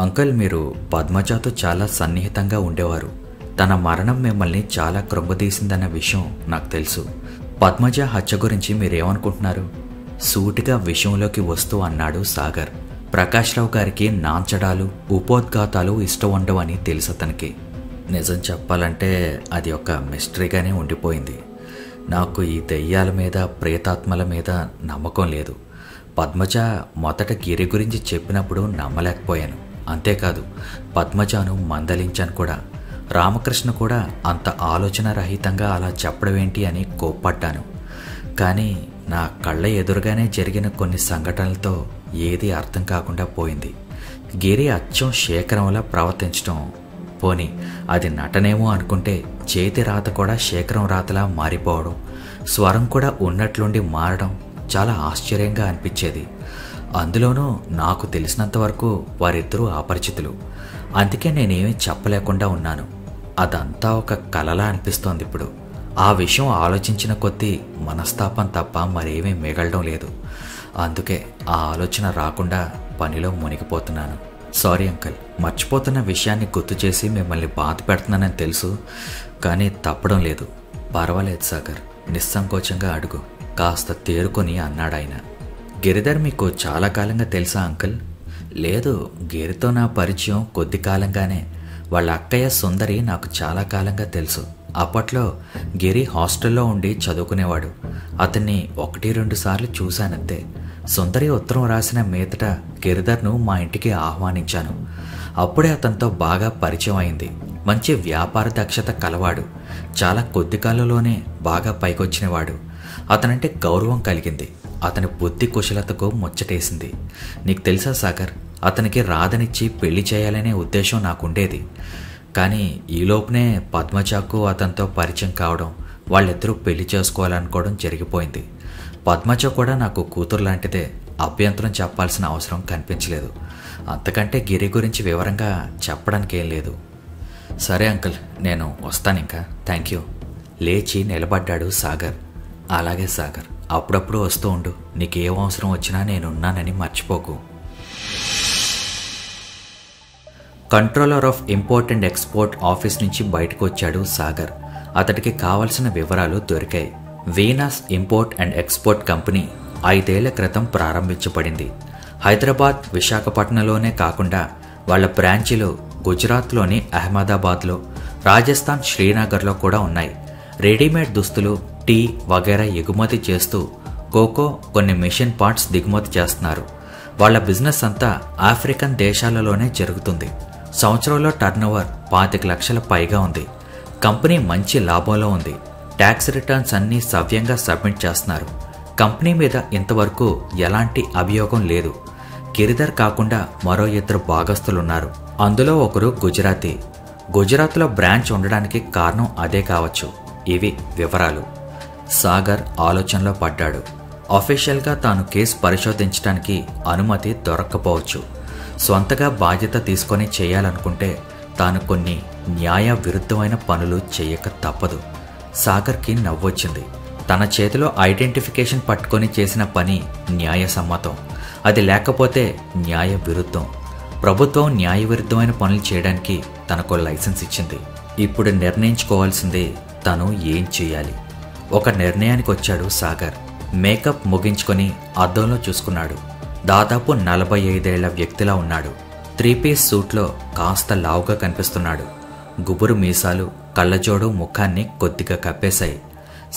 అంకుల్, మీరు పద్మజతో చాలా సన్నిహితంగా ఉండేవారు. తన మరణం మిమ్మల్ని చాలా కృంగదీసిందన్న విషయం నాకు తెలుసు. పద్మజ హత్య గురించి మీరేమనుకుంటున్నారు? సూటిగా విషయంలోకి వస్తూ అన్నాడు సాగర్. ప్రకాశ్రావు గారికి నాంచడాలు, ఉపోద్ఘాతాలు ఇష్టం ఉండవని తెలుసు అతనికి. నిజం చెప్పాలంటే అది ఒక మిస్టరీగానే ఉండిపోయింది. నాకు ఈ దెయ్యాల మీద, ప్రేతాత్మల మీద నమ్మకం లేదు. పద్మజ మొదట గిరి గురించి చెప్పినప్పుడు నమ్మలేకపోయాను. అంతేకాదు, పద్మజను మందలించాను కూడా. రామకృష్ణ కూడా అంత ఆలోచన రహితంగా అలా చెప్పడం ఏంటి అని కోప్పడ్డాను. కానీ నా కళ్ళ ఎదురుగానే జరిగిన కొన్ని సంఘటనలతో ఏది అర్థం కాకుండా పోయింది. గిరి అచ్చం శేఖరంలా ప్రవర్తించడం, పోని అది నటనేమో అనుకుంటే చేతి రాత కూడా శేఖరం రాతలా మారిపోవడం, స్వరం కూడా ఉన్నట్లుండి మారడం చాలా ఆశ్చర్యంగా అనిపించేది. అందులోనూ నాకు తెలిసినంతవరకు వారిద్దరూ అపరిచితులు. అందుకే నేనేమీ చెప్పలేకుండా ఉన్నాను. అదంతా ఒక కలలా అనిపిస్తోంది ఇప్పుడు. ఆ విషయం ఆలోచించిన కొద్దీ మనస్తాపం తప్ప మరేమీ మిగలడం లేదు. అందుకే ఆ ఆలోచన రాకుండా పనిలో మునిగిపోతున్నాను. సారీ అంకుల్, మర్చిపోతున్న విషయాన్ని గుర్తు చేసి మిమ్మల్ని బాధ పెడుతున్నానని తెలుసు, కానీ తప్పడం లేదు. పర్వాలేదు సాగర్, నిస్సంకోచంగా అడుగు, కాస్త తేరుకొని అన్నాడాయన. గిరిధర్ మీకు చాలా కాలంగా తెలుసా అంకుల్? లేదు, గిరితో నా పరిచయం కొద్ది కాలంగానే. వాళ్ళ అక్కయ్య సుందరి నాకు చాలా కాలంగా తెలుసు. అప్పట్లో గిరి హాస్టల్లో ఉండి చదువుకునేవాడు. అతన్ని 1-2 సార్లు చూశానంతే. సుందరి ఉత్తరం రాసిన మీదట గిరిధర్ను మా ఇంటికి ఆహ్వానించాను. అప్పుడే అతనితో బాగా పరిచయం అయింది. మంచి వ్యాపార దక్షత కలవాడు. చాలా కొద్ది కాలంలోనే బాగా పైకొచ్చినవాడు. అతనంటే గౌరవం కలిగింది. అతని బుద్ధి కుశలతకు ముచ్చటేసింది. నీకు తెలుసా సాగర్, అతనికి రాధనిచ్చి పెళ్లి చేయాలనే ఉద్దేశం నాకుండేది. కానీ ఈలోపునే పద్మజకు అతనితో పరిచయం కావడం, వాళ్ళిద్దరూ పెళ్లి చేసుకోవాలనుకోవడం జరిగిపోయింది. పద్మజ కూడా నాకు కూతురు లాంటిదే. అభ్యంతరం చెప్పాల్సిన అవసరం కనిపించలేదు. అంతకంటే గిరి గురించి వివరంగా చెప్పడానికి ఏం లేదు. సరే అంకుల్, నేను వస్తాను ఇంకా. Thank you. లేచి నిలబడ్డాడు సాగర్. అలాగే సాగర్, అప్పుడప్పుడు వస్తూ ఉండు. నీకేం అవసరం వచ్చినా నేనున్నానని మర్చిపోకు. Controller of import and export office నుంచి బయటకు వచ్చాడు సాగర్. అతడికి కావలసిన వివరాలు దొరికాయి. Venus import and export company 5 ఏళ్ల క్రితం ప్రారంభించబడింది. హైదరాబాద్, విశాఖపట్నంలోనే కాకుండా వాళ్ళ బ్రాంచీలు గుజరాత్లోని అహ్మదాబాద్లో, రాజస్థాన్ శ్రీనగర్లో కూడా ఉన్నాయి. రెడీమేడ్ దుస్తులు, టీ వగైరా ఎగుమతి చేస్తూ కోకో, కొన్ని మిషన్ పార్ట్స్ దిగుమతి చేస్తున్నారు. వాళ్ళ బిజినెస్ అంతా ఆఫ్రికన్ దేశాలలోనే జరుగుతుంది. సంవత్సరంలో టర్నోవర్ 25 లక్షల పైగా ఉంది. కంపెనీ మంచి లాభంలో ఉంది. ట్యాక్స్ రిటర్న్స్ అన్నీ సవ్యంగా సబ్మిట్ చేస్తున్నారు. కంపెనీ మీద ఇంతవరకు ఎలాంటి అభియోగం లేదు. గిరిధర్ కాకుండా మరో 2 భాగస్తులున్నారు. అందులో ఒకరు గుజరాతీ. గుజరాత్లో బ్రాంచ్ ఉండడానికి కారణం అదే కావచ్చు. ఇవి వివరాలు. సాగర్ ఆలోచనలో పడ్డాడు. అఫీషియల్గా తాను కేసు పరిశోధించడానికి అనుమతి దొరక్కపోవచ్చు. స్వంతగా బాధ్యత తీసుకొని చేయాలనుకుంటే తాను కొన్ని న్యాయ విరుద్ధమైన పనులు చేయక తప్పదు. సాగర్కి నవ్వొచ్చింది. తన చేతిలో ఐడెంటిఫికేషన్ పట్టుకొని చేసిన పని న్యాయసమ్మతం. అది లేకపోతే న్యాయ విరుద్ధం. ప్రభుత్వం న్యాయ విరుద్ధమైన పనులు చేయడానికి తనకు లైసెన్స్ ఇచ్చింది. ఇప్పుడు నిర్ణయించుకోవాల్సిందే తను ఏం చేయాలి. ఒక నిర్ణయానికి వచ్చాడు సాగర్. మేకప్ ముగించుకొని అద్దంలో చూసుకున్నాడు. దాదాపు 45 ఏళ్ల వ్యక్తిలా ఉన్నాడు. 3 పీస్ సూట్లో కాస్త లావుగా కనిపిస్తున్నాడు. గుబురు మీసాలు, కళ్ళజోడు ముఖాన్ని కొద్దిగా కప్పేశాయి.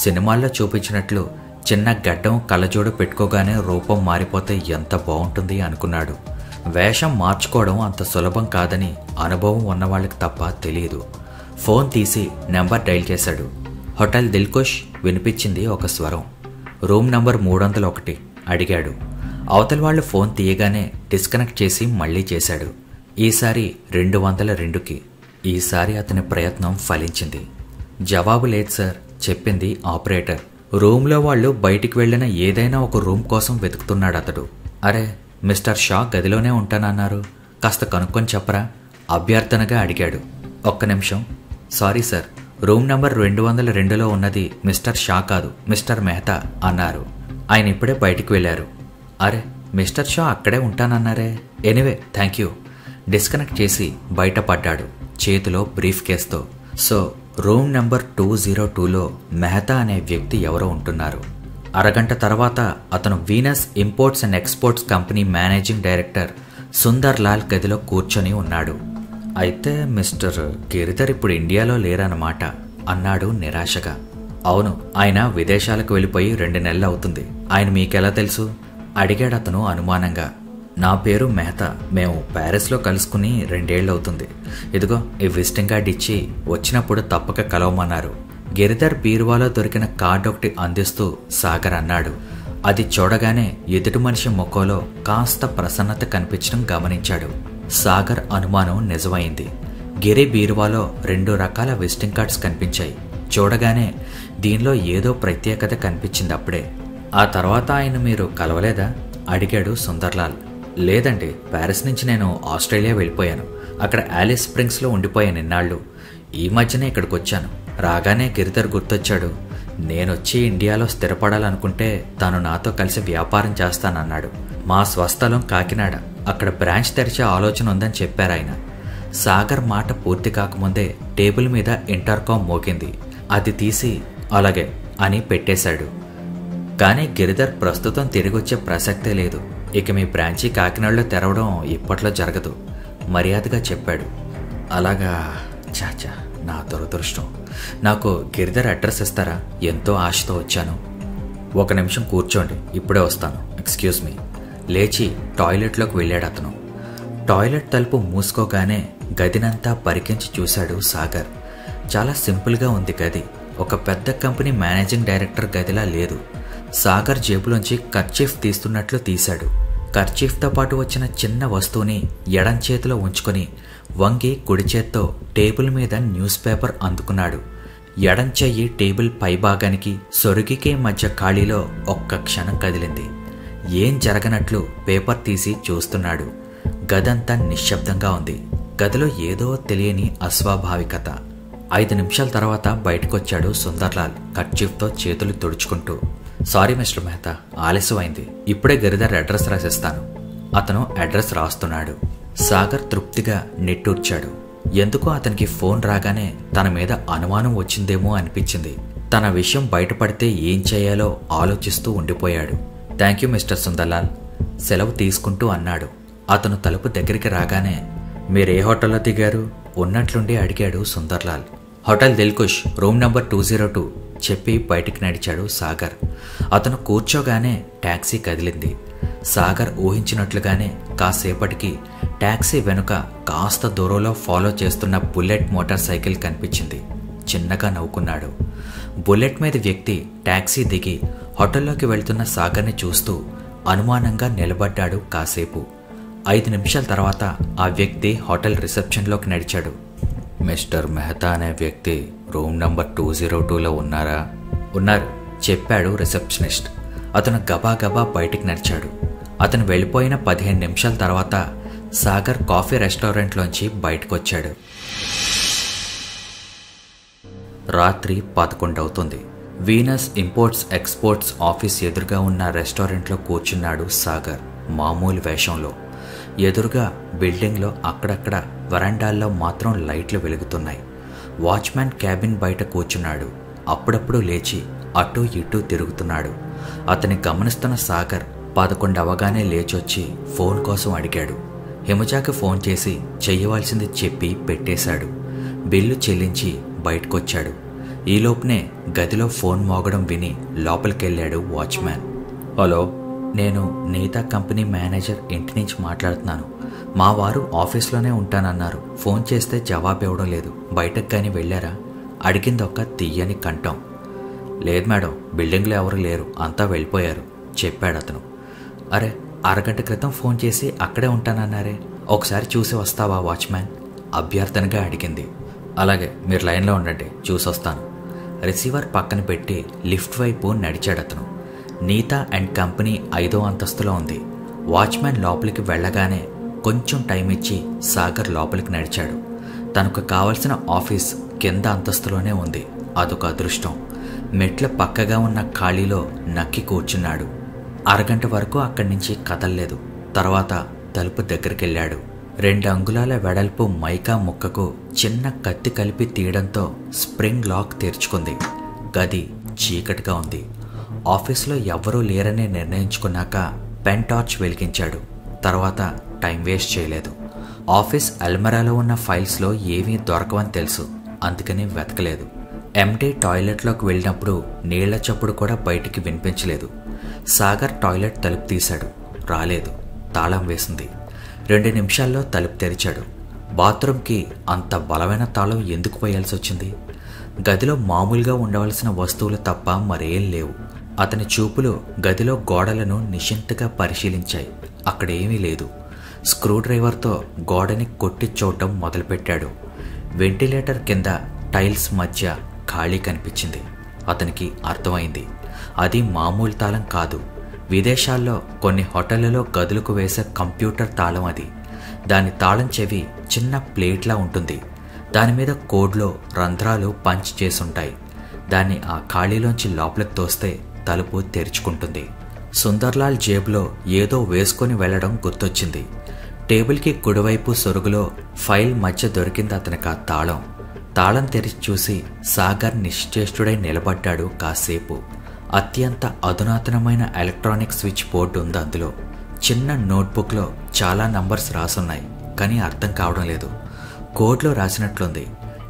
సినిమాల్లో చూపించినట్లు చిన్న గడ్డం, కళ్ళజోడు పెట్టుకోగానే రూపం మారిపోతే ఎంత బాగుంటుంది అనుకున్నాడు. వేషం మార్చుకోవడం అంత సులభం కాదని అనుభవం ఉన్నవాళ్ళకి తప్ప తెలియదు. ఫోన్ తీసి నెంబర్ డైల్ చేశాడు. హోటల్ దిల్కుష్. వినిపించింది ఒక స్వరం. రూమ్ నంబర్ 301 అడిగాడు. అవతల వాళ్ళు ఫోన్ తీయగానే డిస్కనెక్ట్ చేసి మళ్లీ చేశాడు. ఈసారి 202కి. ఈసారి అతని ప్రయత్నం ఫలించింది. జవాబు లేదు సార్, చెప్పింది ఆపరేటర్. రూమ్లో వాళ్ళు బయటికి వెళ్లిన ఏదైనా ఒక రూమ్ కోసం వెతుకుతున్నాడు అతడు. అరే, మిస్టర్ షా గదిలోనే ఉంటానన్నారు, కాస్త కనుక్కొని చెప్పరా? అభ్యర్థనగా అడిగాడు. ఒక్క నిమిషం. సారీ సార్, రూమ్ నంబర్ 202లో ఉన్నది మిస్టర్ షా కాదు, మిస్టర్ మెహతా అన్నారు. ఆయన ఇప్పుడే బయటికి వెళ్లారు. అరే, మిస్టర్ షా అక్కడే ఉంటానన్నారే. Anyway thank you. డిస్కనెక్ట్ చేసి బయటపడ్డాడు చేతిలో బ్రీఫ్ కేస్తో. సో రూమ్ నెంబర్ 202లో మెహతా అనే వ్యక్తి ఎవరో ఉంటున్నారు. అరగంట తర్వాత అతను Venus imports and exports company managing director Sundar Lal గదిలో కూర్చొని ఉన్నాడు. అయితే మిస్టర్ గిరిధర్ ఇప్పుడు ఇండియాలో లేరన్నమాట అన్నాడు నిరాశగా. అవును, ఆయన విదేశాలకు వెళ్ళిపోయి 2 నెలలు అవుతుంది. ఆయన మీకెలా తెలుసు? అడిగాడు అతను అనుమానంగా. నా పేరు మెహతా. మేము ప్యారిస్లో కలుసుకుని 2 ఏళ్ళు అవుతుంది. ఇదిగో ఈ విజిటింగ్ కార్డ్ ఇచ్చి వచ్చినప్పుడు తప్పక కలవమన్నారు. గిరిధర్ బీరువాలో దొరికిన కార్డు ఒకటి అందిస్తూ సాగర్ అన్నాడు. అది చూడగానే ఎదుటి మనిషి ముఖంలో కాస్త ప్రసన్నత కనిపించడం గమనించాడు. సాగర్ అనుమానం నిజమైంది. గిరి బీరువాలో 2 రకాల విజిటింగ్ కార్డ్స్ కనిపించాయి. చూడగానే దీనిలో ఏదో ప్రత్యేకత కనిపించింది అప్పుడే. ఆ తర్వాత ఆయన మీరు కలవలేదా? అడిగాడు సుందర్లాల్. లేదండి, ప్యారిస్ నుంచి నేను ఆస్ట్రేలియా వెళ్ళిపోయాను. అక్కడ ఆలిస్ స్ప్రింగ్స్లో ఉండిపోయాను ఇన్నాళ్ళు. ఈ మధ్యనే ఇక్కడికి వచ్చాను. రాగానే గిరిధర్ గుర్తొచ్చాడు. నేనొచ్చి ఇండియాలో స్థిరపడాలనుకుంటే తాను నాతో కలిసి వ్యాపారం చేస్తానన్నాడు. మా స్వస్థలం కాకినాడ. అక్కడ బ్రాంచ్ తెరిచే ఆలోచన ఉందని చెప్పారాయన. సాగర్ మాట పూర్తి కాకముందే టేబుల్ మీద ఇంటర్కామ్ మోగింది. అది తీసి అలాగే అని పెట్టేశాడు. కానీ గిరిధర్ ప్రస్తుతం తిరిగొచ్చే ప్రసక్తే లేదు. ఇక మీ బ్రాంచీ కాకినాడలో తెరవడం ఇప్పట్లో జరగదు మర్యాదగా చెప్పాడు. అలాగా? చాచా, నా దురదృష్టం. నాకు గిరిధర్ అడ్రస్ ఇస్తారా? ఎంతో ఆశతో వచ్చాను. 1 నిమిషం కూర్చోండి, ఇప్పుడే వస్తాను. Excuse me. లేచి టాయిలెట్లోకి వెళ్ళాడు అతను. టాయిలెట్ తలుపు మూసుకోగానే గదినంతా పరికించి చూశాడు సాగర్. చాలా సింపుల్గా ఉంది గది. ఒక పెద్ద కంపెనీ మేనేజింగ్ డైరెక్టర్ గదిలా లేదు. సాగర్ జేబులోంచి కర్చీఫ్ తీస్తున్నట్లు తీశాడు. కర్చీఫ్తో పాటు వచ్చిన చిన్న వస్తువుని ఎడం చేతిలో ఉంచుకొని వంగి కుడి చేత్తో టేబుల్ మీద న్యూస్ పేపర్ అందుకున్నాడు. ఎడం చెయ్యి టేబుల్ పైభాగానికి సొరుగికి మధ్య ఖాళీలో ఒక్క క్షణం కదిలింది. ఏం జరగనట్లు పేపర్ తీసి చూస్తున్నాడు. గదంతా నిశ్శబ్దంగా ఉంది. గదిలో ఏదో తెలియని అస్వాభావికత. 5 నిమిషాల తర్వాత బయటకొచ్చాడు సుందర్లాల్ కర్చీఫ్తో చేతులు తుడుచుకుంటూ. సారీ మిస్టర్ మెహతా, ఆలస్యమైంది. ఇప్పుడే గిరిధర్ అడ్రస్ రాసిస్తాను. అతను అడ్రస్ రాస్తున్నాడు. సాగర్ తృప్తిగా నిట్టూర్చాడు. ఎందుకో అతనికి ఫోన్ రాగానే తన మీద అనుమానం వచ్చిందేమో అనిపించింది. తన విషయం బయటపడితే ఏం చేయాలో ఆలోచిస్తూ ఉండిపోయాడు. థ్యాంక్ యూ మిస్టర్ సుందర్లాల్, సెలవు తీసుకుంటూ అన్నాడు. అతను తలుపు దగ్గరికి రాగానే మీరే హోటల్లో దిగారు ఉన్నట్లుండి అడిగాడు Sunderlal. Hotel Dilkush, room number 202 చెప్పి బయటికి నడిచాడు సాగర్. అతను కూర్చోగానే ట్యాక్సీ కదిలింది. సాగర్ ఊహించినట్లుగానే కాసేపటికి ట్యాక్సీ వెనుక కాస్త దూరంలో ఫాలో చేస్తున్న బుల్లెట్ మోటార్ సైకిల్ కనిపించింది. చిన్నగా నవ్వుకున్నాడు. బుల్లెట్ మీద వ్యక్తి ట్యాక్సీ దిగి హోటల్లోకి వెళ్తున్న సాగర్ని చూస్తూ అనుమానంగా నిలబడ్డాడు కాసేపు. 5 నిమిషాల తర్వాత ఆ వ్యక్తి హోటల్ రిసెప్షన్లోకి నడిచాడు. మిస్టర్ మెహతా అనే వ్యక్తి రూమ్ నంబర్ 202లో ఉన్నారా? ఉన్నారు చెప్పాడు రిసెప్షనిస్ట్. అతను గబాగబా బయటికి నడిచాడు. అతను వెళ్ళిపోయిన 15 నిమిషాల తర్వాత సాగర్ కాఫీ రెస్టారెంట్లోంచి బయటకొచ్చాడు. రాత్రి 11 అవుతుంది. వీనస్ ఇంపోర్ట్స్ ఎక్స్పోర్ట్స్ ఆఫీస్ ఎదురుగా ఉన్న రెస్టారెంట్లో కూర్చున్నాడు సాగర్ మామూలు వేషంలో. ఎదురుగా బిల్డింగ్లో అక్కడక్కడ వరండాల్లో మాత్రం లైట్లు వెలుగుతున్నాయి. వాచ్మ్యాన్ క్యాబిన్ బయట కూర్చున్నాడు. అప్పుడప్పుడు లేచి అటూ ఇటూ తిరుగుతున్నాడు. అతని గమనిస్తున్న సాగర్ 11 అవగానే లేచొచ్చి ఫోన్ కోసం అడిగాడు. హిమజాకి ఫోన్ చేసి చెయ్యవలసింది చెప్పి పెట్టేశాడు. బిల్లు చెల్లించి బయటకొచ్చాడు. ఈలోపునే గదిలో ఫోన్ మోగడం విని లోపలికెళ్ళాడు వాచ్మ్యాన్. హలో, నేను నీతా కంపెనీ మేనేజర్ ఇంటి నుంచి మాట్లాడుతున్నాను. మా వారు ఆఫీస్లోనే ఉంటానన్నారు. ఫోన్ చేస్తే జవాబు ఇవ్వడం లేదు. బయటకు కానీ వెళ్ళారా? అడిగింది ఒక తీయని కంఠం. లేదు మేడం, బిల్డింగ్లో ఎవరు లేరు, అంతా వెళ్ళిపోయారు చెప్పాడు అతను. అరే, అరగంట క్రితం ఫోన్ చేసి అక్కడే ఉంటానన్నారే, ఒకసారి చూసి వస్తావా వాచ్మ్యాన్? అభ్యర్థనగా అడిగింది. అలాగే, మీరు లైన్లో ఉండండి, చూసొస్తాను. రిసీవర్ పక్కన పెట్టి లిఫ్ట్ వైపు నడిచాడతను. నీతా అండ్ కంపెనీ 5వ అంతస్తులో ఉంది. వాచ్మ్యాన్ లోపలికి వెళ్ళగానే కొంచెం టైం ఇచ్చి సాగర్ లోపలికి నడిచాడు. తనకు కావలసిన ఆఫీస్ కింద అంతస్తులోనే ఉంది. అదొక అదృష్టం. మెట్ల పక్కగా ఉన్న ఖాళీలో నక్కి కూర్చున్నాడు. అరగంట వరకు అక్కడి నుంచి కదల్లేదు. తర్వాత తలుపు దగ్గరికెళ్ళాడు. 2 అంగుళాల వెడల్పు మైకా ముక్కకు చిన్న కత్తి కలిపి తీయడంతో స్ప్రింగ్ లాక్ తెరుచుకుంది. గది చీకటిగా ఉంది. ఆఫీస్లో ఎవ్వరూ లేరని నిర్ణయించుకున్నాక పెన్ టార్చ్ వెలిగించాడు. తర్వాత టైం వేస్ట్ చేయలేదు. ఆఫీస్ అల్మరాలో ఉన్న ఫైల్స్లో ఏమీ దొరకవని తెలుసు, అందుకని వెతకలేదు. ఎంటీ టాయిలెట్లోకి వెళ్ళినప్పుడు నీళ్ల చప్పుడు కూడా బయటికి వినిపించలేదు. సాగర్ టాయిలెట్ తలుపు తీశాడు. రాలేదు. తాళం వేసింది. 2 నిమిషాల్లో తలుపు తెరిచాడు. బాత్రూంకి అంత బలమైన తాళం ఎందుకు వేయాల్సి వచ్చింది? గదిలో మామూలుగా ఉండవలసిన వస్తువులు తప్ప మరేం లేవు. అతని చూపులు గదిలో గోడలను నిశ్చింతగా పరిశీలించాయి. అక్కడేమీ లేదు. స్క్రూ డ్రైవర్తో గోడని కొట్టి చూడటం మొదలుపెట్టాడు. వెంటిలేటర్ కింద టైల్స్ మధ్య ఖాళీ కనిపించింది. అతనికి అర్థమైంది, అది మామూలు తాళం కాదు. విదేశాల్లో కొన్ని హోటళ్లలో గదులకు వేసే కంప్యూటర్ తాళం అది. దాని తాళం చెవి చిన్న ప్లేట్లా ఉంటుంది. దానిమీద కోడ్లో రంధ్రాలు పంచ్ చేసుంటాయి. దాన్ని ఆ ఖాళీలోంచి లోపలికి తోస్తే తలుపు తెరుచుకుంటుంది. సుందర్లాల్ జేబులో ఏదో వేసుకొని వెళ్లడం గుర్తొచ్చింది. టేబుల్కి కుడివైపు సొరుగులో ఫైల్ మధ్య దొరికింది అతనికి ఆ తాళం. తాళం తెరిచి చూసి సాగర్ నిశ్చేష్టుడై నిలబడ్డాడు కాసేపు. అత్యంత అధునాతనమైన ఎలక్ట్రానిక్ స్విచ్ బోర్డు ఉంది అందులో. చిన్న నోట్బుక్లో చాలా నంబర్స్ రాసున్నాయి, కానీ అర్థం కావడం లేదు. కోడ్లో రాసినట్లుంది.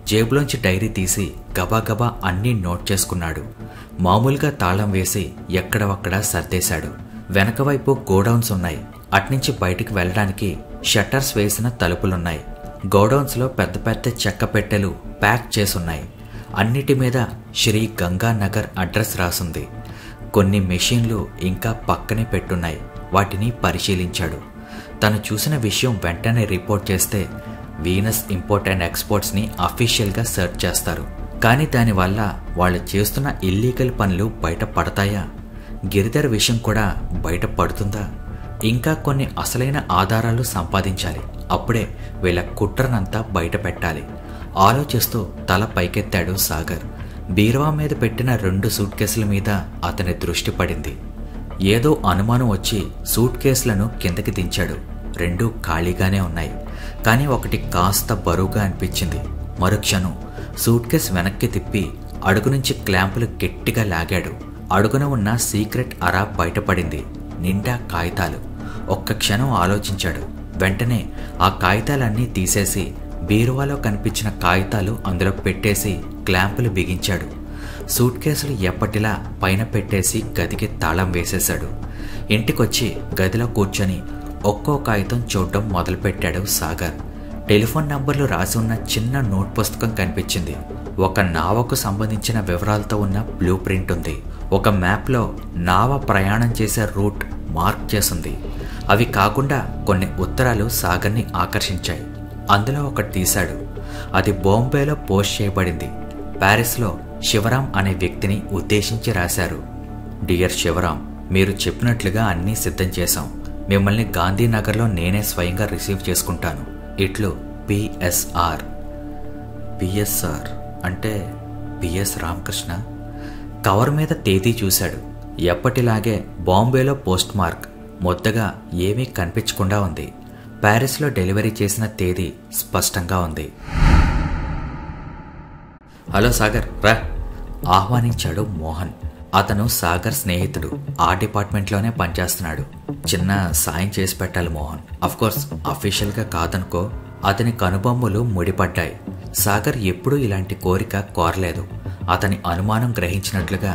జేబులోంచి డైరీ తీసి గబాగబా అన్నీ నోట్ చేసుకున్నాడు. మామూలుగా తాళం వేసి ఎక్కడవక్కడ సర్దేశాడు. వెనకవైపు గోడౌన్స్ ఉన్నాయి. అట్నుంచి బయటికి వెళ్ళడానికి షట్టర్స్ వేసిన తలుపులున్నాయి. గోడౌన్స్లో పెద్ద పెద్ద చెక్క పెట్టెలు ప్యాక్ చేసున్నాయి. అన్నిటి మీద శ్రీ గంగానగర్ అడ్రస్ రాసుంది. కొన్ని మెషిన్లు ఇంకా పక్కనే పెట్టున్నాయి. వాటిని పరిశీలించాడు. తను చూసిన విషయం వెంటనే రిపోర్ట్ చేస్తే వీనస్ ఇంపోర్ట్ అండ్ ఎక్స్పోర్ట్స్ని అఫీషియల్గా సెర్చ్ చేస్తారు. కానీ దానివల్ల వాళ్ళు చేస్తున్న ఇల్లీగల్ పనులు బయట పడతాయా? గిరిధర్ విషయం కూడా బయట పడుతుందా? ఇంకా కొన్ని అసలైన ఆధారాలు సంపాదించాలి. అప్పుడే వీళ్ళ కుట్రనంతా బయట పెట్టాలి. ఆలోచిస్తూ తల పైకెత్తాడు సాగర్. బీరువా మీద పెట్టిన 2 సూట్ కేసుల మీద అతని దృష్టి పడింది. ఏదో అనుమానం వచ్చి సూట్ కేసులను కిందకి దించాడు. 2 ఖాళీగానే ఉన్నాయి. కానీ ఒకటి కాస్త బరువుగా అనిపించింది. మరుక్షణం సూట్ కేసు వెనక్కి తిప్పి అడుగు నుంచి క్లాంపులు గట్టిగా లాగాడు. అడుగున ఉన్న సీక్రెట్ అరా బయటపడింది. నిండా కాగితాలు. ఒక్క క్షణం ఆలోచించాడు. వెంటనే ఆ కాగితాలన్నీ తీసేసి బీరువాలో కనిపించిన కాగితాలు అందులో పెట్టేసి క్లాంపులు బిగించాడు. సూట్ కేసులు ఎప్పటిలా పైన పెట్టేసి గదికి తాళం వేసేశాడు. ఇంటికొచ్చి గదిలో కూర్చొని ఒక్కో కాగితం చూడడం మొదలుపెట్టాడు సాగర్. టెలిఫోన్ నంబర్లు రాసి ఉన్న చిన్న నోట్ పుస్తకం కనిపించింది. ఒక నావకు సంబంధించిన వివరాలతో ఉన్న బ్లూ ప్రింట్ ఉంది. ఒక మ్యాప్లో నావ ప్రయాణం చేసే రూట్ మార్క్ చేసింది. అవి కాకుండా కొన్ని ఉత్తరాలు సాగర్ని ఆకర్షించాయి. అందులో ఒకటి తీశాడు. అది బాంబేలో పోస్ట్ చేయబడింది. ప్యారిస్లో శివరాం అనే వ్యక్తిని ఉద్దేశించి రాశారు. డియర్ శివరాం, మీరు చెప్పినట్లుగా అన్నీ సిద్ధం చేశాం. మిమ్మల్ని గాంధీనగర్లో నేనే స్వయంగా రిసీవ్ చేసుకుంటాను. ఇట్లు పిఎస్ఆర్. పిఎస్ఆర్ అంటే పిఎస్ రామకృష్ణ. కవర్ మీద తేదీ చూశాడు. ఎప్పటిలాగే బాంబేలో పోస్ట్ మార్క్. మొత్తగా ఏమీ కనిపించకుండా ఉంది. ప్యారిస్లో డెలివరీ చేసిన తేదీ స్పష్టంగా ఉంది. హలో సాగర్, రా ఆహ్వానించాడు మోహన్. అతను సాగర్ స్నేహితుడు. ఆ డిపార్ట్మెంట్లోనే పనిచేస్తున్నాడు. చిన్న సాయం చేసి పెట్టాలి మోహన్. అఫ్కోర్స్ అఫీషియల్గా కాదనుకో. అతని కనుబొమ్మలు ముడిపడ్డాయి. సాగర్ ఎప్పుడూ ఇలాంటి కోరిక కోరలేదు. అతని అనుమానం గ్రహించినట్లుగా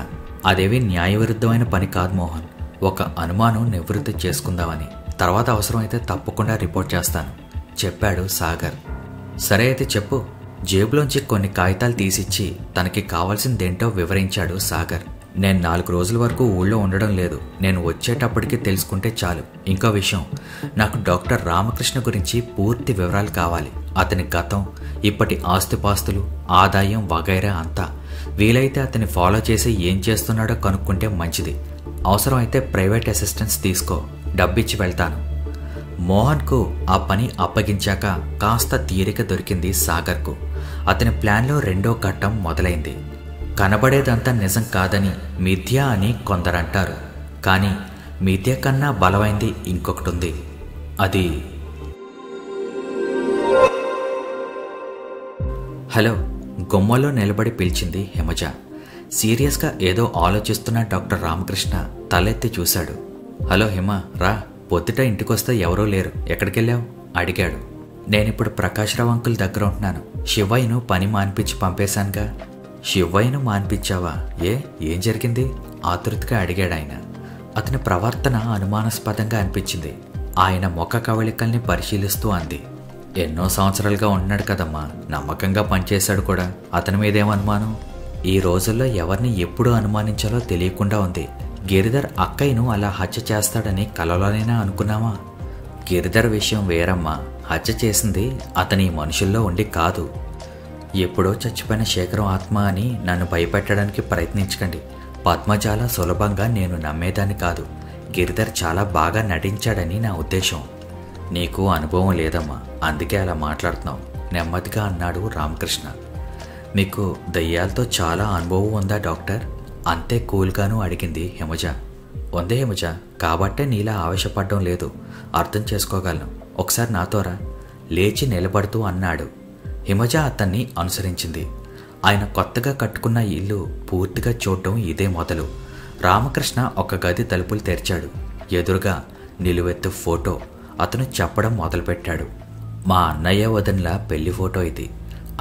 అదేవి న్యాయవిరుద్ధమైన పని కాదు మోహన్. ఒక అనుమానం నివృత్తి చేసుకుందామని. తర్వాత అవసరమైతే తప్పకుండా రిపోర్ట్ చేస్తాను చెప్పాడు సాగర్. సరే అయితే చెప్పు. జేబులోంచి కొన్ని కాగితాలు తీసిచ్చి తనకి కావాల్సిందేంటో వివరించాడు సాగర్. నేను 4 రోజుల వరకు ఊళ్ళో ఉండడం లేదు. నేను వచ్చేటప్పటికి తెలుసుకుంటే చాలు. ఇంకో విషయం, నాకు డాక్టర్ రామకృష్ణ గురించి పూర్తి వివరాలు కావాలి. అతని గతం, ఇప్పటి ఆస్తిపాస్తులు, ఆదాయం వగైరా అంతా. వీలైతే అతన్ని ఫాలో చేసి ఏం చేస్తున్నాడో కనుక్కుంటే మంచిది. అవసరమైతే ప్రైవేట్ అసిస్టెన్స్ తీసుకో. డబ్బిచ్చి వెళ్తాను. మోహన్కు ఆ పని అప్పగించాక కాస్త తీరిక దొరికింది సాగర్కు. అతని ప్లాన్లో 2వ ఘట్టం మొదలైంది. కనబడేదంతా నిజం కాదని మిథ్య అని కొందరంటారు. కానీ మిథ్య కన్నా బలమైంది ఇంకొకటి ఉంది. అది హలో. గుమ్మలో నిలబడి పిలిచింది హిమజ. సీరియస్గా ఏదో ఆలోచిస్తున్న డాక్టర్ రామకృష్ణ తలెత్తి చూశాడు. హలో హిమ, రా. పొద్దుట ఇంటికొస్తే ఎవరూ లేరు. ఎక్కడికెళ్ళావు అడిగాడు. నేనిప్పుడు ప్రకాశ్రావు అంకుల్ దగ్గర ఉంటున్నాను. శివయ్యను పని మాన్పించి పంపేశానుగా. శివయ్యను మాన్పించావా? ఏం జరిగింది ఆతృతగా అడిగాడు ఆయన. అతని ప్రవర్తన అనుమానాస్పదంగా అనిపించింది. ఆయన ముఖ కవళికల్ని పరిశీలిస్తూ అంది. ఎన్నో సంవత్సరాలుగా ఉంటున్నాడు కదమ్మా. నమ్మకంగా పనిచేశాడు కూడా. అతని మీదేమనుమానం? ఈ రోజుల్లో ఎవరిని ఎప్పుడు అనుమానించాలో తెలియకుండా ఉంది. గిరిధర్ అక్కయ్యను అలా హత్య చేస్తాడని కలలోనైనా అనుకున్నావా? గిరిధర్ విషయం వేరమ్మా. హత్య చేసింది అతని మనుషుల్లో ఉండి కాదు. ఎప్పుడో చచ్చిపోయిన శేఖరం ఆత్మ అని నన్ను భయపెట్టడానికి ప్రయత్నించకండి. పద్మజాల సులభంగా నేను నమ్మేదాన్ని కాదు. గిరిధర్ చాలా బాగా నటించాడని నా ఉద్దేశం. నీకు అనుభవం లేదమ్మా, అందుకే అలా మాట్లాడుతున్నావు నెమ్మదిగా అన్నాడు రామకృష్ణ. మీకు దయ్యాలతో చాలా అనుభవం ఉందా డాక్టర్? అంతే కూల్గాను అడిగింది హిమజ. ఉందే హిమజ, కాబట్టే నీలా ఆవేశపడడం లేదు. అర్థం చేసుకోగలను. ఒకసారి నాతోరా. లేచి నిలబడుతూ అన్నాడు. హిమజ అతన్ని అనుసరించింది. ఆయన కొత్తగా కట్టుకున్న ఇల్లు పూర్తిగా చూడటం ఇదే మొదలు. రామకృష్ణ ఒక గది తలుపులు తెరిచాడు. ఎదురుగా నిలువెత్తు ఫోటో. అతను చెప్పడం మొదలుపెట్టాడు. మా అన్నయ్య వదినల పెళ్లి ఫోటో ఇది.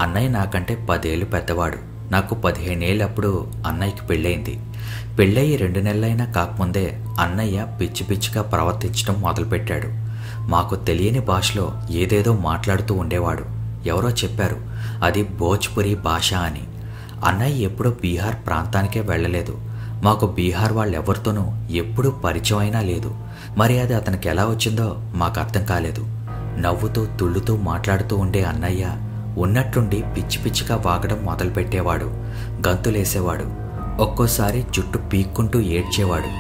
అన్నయ్య నాకంటే 10 ఏళ్ళు పెద్దవాడు. నాకు 15 ఏళ్ళప్పుడు అన్నయ్యకి పెళ్ళయింది. పెళ్ళయి 2 నెలలైనా కాకముందే అన్నయ్య పిచ్చి పిచ్చిగా ప్రవర్తించడం మొదలుపెట్టాడు. మాకు తెలియని భాషలో ఏదేదో మాట్లాడుతూ ఉండేవాడు. ఎవరో చెప్పారు అది భోజ్పురి భాష అని. అన్నయ్య ఎప్పుడూ బీహార్ ప్రాంతానికే వెళ్ళలేదు. మాకు బీహార్ వాళ్ళెవరితోనూ ఎప్పుడూ పరిచయం అయినా లేదు. మరి అది అతనికి ఎలా వచ్చిందో మాకు అర్థం కాలేదు. నవ్వుతూ తుళ్ళుతూ మాట్లాడుతూ ఉండే అన్నయ్య ఉన్నట్టుండి పిచ్చి పిచ్చిగా వాగడం మొదలుపెట్టేవాడు. గంతులేసేవాడు. ఒక్కోసారి జుట్టు పీక్కుంటూ ఏడ్చేవాడు.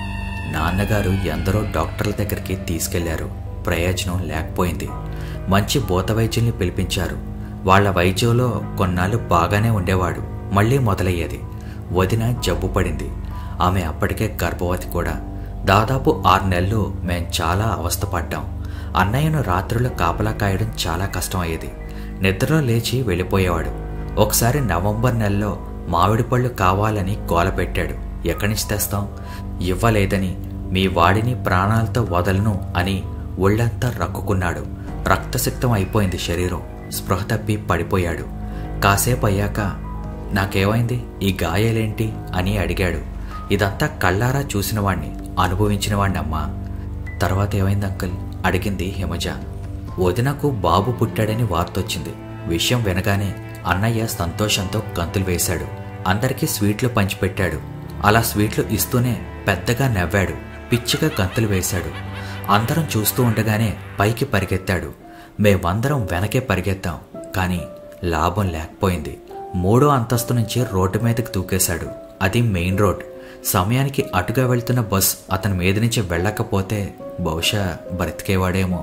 నాన్నగారు ఎందరో డాక్టర్ల దగ్గరికి తీసుకెళ్లారు. ప్రయోజనం లేకపోయింది. మంచి భూత వైద్యుల్ని పిలిపించారు. వాళ్ల వైద్యంలో కొన్నాళ్ళు బాగానే ఉండేవాడు. మళ్లీ మొదలయ్యేది. వదిన జబ్బు పడింది. ఆమె అప్పటికే గర్భవతి కూడా. దాదాపు 6 నెలలు మేం చాలా అవస్థపడ్డాం. అన్నయ్యను రాత్రులు కాపలా కాయడం చాలా కష్టం అయ్యేది. నిద్రలో లేచి వెళ్ళిపోయేవాడు. ఒకసారి నవంబర్ నెలలో మామిడి పళ్ళు కావాలని గోల పెట్టాడు. ఎక్కడి నుంచి తెస్తాం? ఇవ్వలేదని మీ వాడిని ప్రాణాలతో వదలను అని ఒళ్ళంతా రక్కుకున్నాడు. రక్తసిక్తం అయిపోయింది శరీరం. స్పృహ తప్పి పడిపోయాడు. కాసేపు అయ్యాక నాకేమైంది, ఈ గాయాలేంటి అని అడిగాడు. ఇదంతా కళ్ళారా చూసినవాణ్ణి, అనుభవించినవాణ్ణమ్మా. తర్వాత ఏమైంది అంకుల్ అడిగింది హిమజ. వదినకు బాబు పుట్టాడని వార్తొచ్చింది. విషయం వినగానే అన్నయ్య సంతోషంతో గంతులు వేశాడు. అందరికీ స్వీట్లు పంచిపెట్టాడు. అలా స్వీట్లు ఇస్తూనే పెద్దగా నవ్వాడు. పిచ్చిగా గంతులు వేశాడు. అందరం చూస్తూ ఉండగానే పైకి పరిగెత్తాడు. మేమందరం వెనకే పరిగెత్తాం. కానీ లాభం లేకపోయింది. 3వ అంతస్తు నుంచి రోడ్డు మీదకి దూకేశాడు. అది మెయిన్ రోడ్. సమయానికి అటుగా వెళ్తున్న బస్ అతని మీద నుంచి వెళ్ళకపోతే బహుశా బ్రతికేవాడేమో.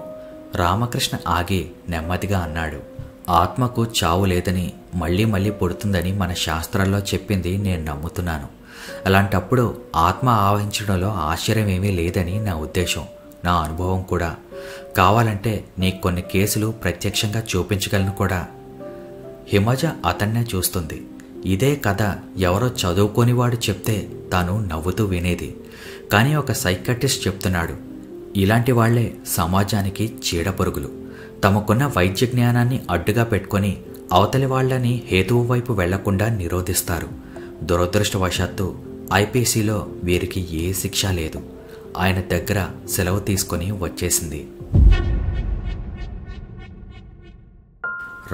రామకృష్ణ ఆగి నెమ్మదిగా అన్నాడు, ఆత్మకు చావు లేదని, మళ్ళీ మళ్ళీ పుడుతుందని మన శాస్త్రాల్లో చెప్పింది నేను నమ్ముతున్నాను. అలాంటప్పుడు ఆత్మ ఆవహించడంలో ఆశ్చర్యమేమీ లేదని నా ఉద్దేశం, నా అనుభవం కూడా. కావాలంటే నీకు కొన్ని కేసులు ప్రత్యక్షంగా చూపించగలను కూడా. హిమజ అతన్నే చూస్తుంది. ఇదే కథ ఎవరో చదువుకోనివాడు చెప్తే తాను నవ్వుతూ వినేది. కానీ ఒక సైకాట్రిస్ట్ చెప్తున్నాడు, ఇలాంటి వాళ్లే సమాజానికి చీడపురుగులు. తమకున్న వైద్య జ్ఞానాన్ని అడ్డుగా పెట్టుకొని అవతలి వాళ్లని హేతువు వైపు వెళ్లకుండా నిరోధిస్తారు. దురదృష్టవశాత్తు ఐపీసీలో వీరికి ఏ శిక్ష లేదు. ఆయన దగ్గర సెలవు తీసుకొని వచ్చేసింది.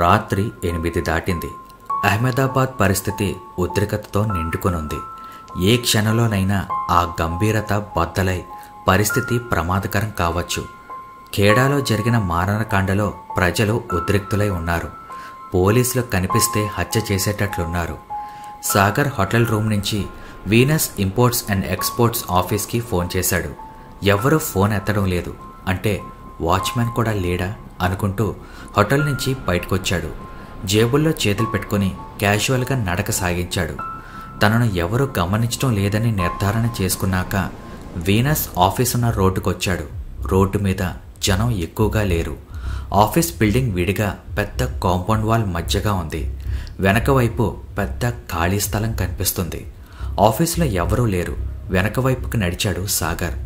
రాత్రి 8 దాటింది. అహ్మదాబాద్ పరిస్థితి ఉద్రిక్తతతో నిండుకొనుంది. ఏ క్షణంలోనైనా ఆ గంభీరత బద్దలై పరిస్థితి ప్రమాదకరం కావచ్చు. ఖేడాలో జరిగిన మారణకాండలో ప్రజలు ఉద్రిక్తులై ఉన్నారు. పోలీసులు కనిపిస్తే హత్య చేసేటట్లున్నారు. సాగర్ హోటల్ రూమ్ నుంచి వీనస్ ఇంపోర్ట్స్ అండ్ ఎక్స్పోర్ట్స్ ఆఫీస్కి ఫోన్ చేశాడు. ఎవరూ ఫోన్ ఎత్తడం లేదు. అంటే వాచ్మెన్ కూడా లేడా అనుకుంటూ హోటల్ నుంచి బయటకొచ్చాడు. జేబుల్లో చేతులు పెట్టుకుని క్యాజువల్గా నడక సాగించాడు. తనను ఎవరూ గమనించడం లేదని నిర్ధారణ చేసుకున్నాక వీనస్ ఆఫీస్ ఉన్న రోడ్డుకొచ్చాడు. రోడ్డు మీద జనం ఎక్కువగా లేరు. ఆఫీస్ బిల్డింగ్ విడిగా పెద్ద కాంపౌండ్ వాల్ మధ్యగా ఉంది. వెనక వైపు పెద్ద ఖాళీ స్థలం కనిపిస్తుంది. ఆఫీసులో ఎవరూ లేరు. వెనక వైపుకి నడిచాడు సాగర్.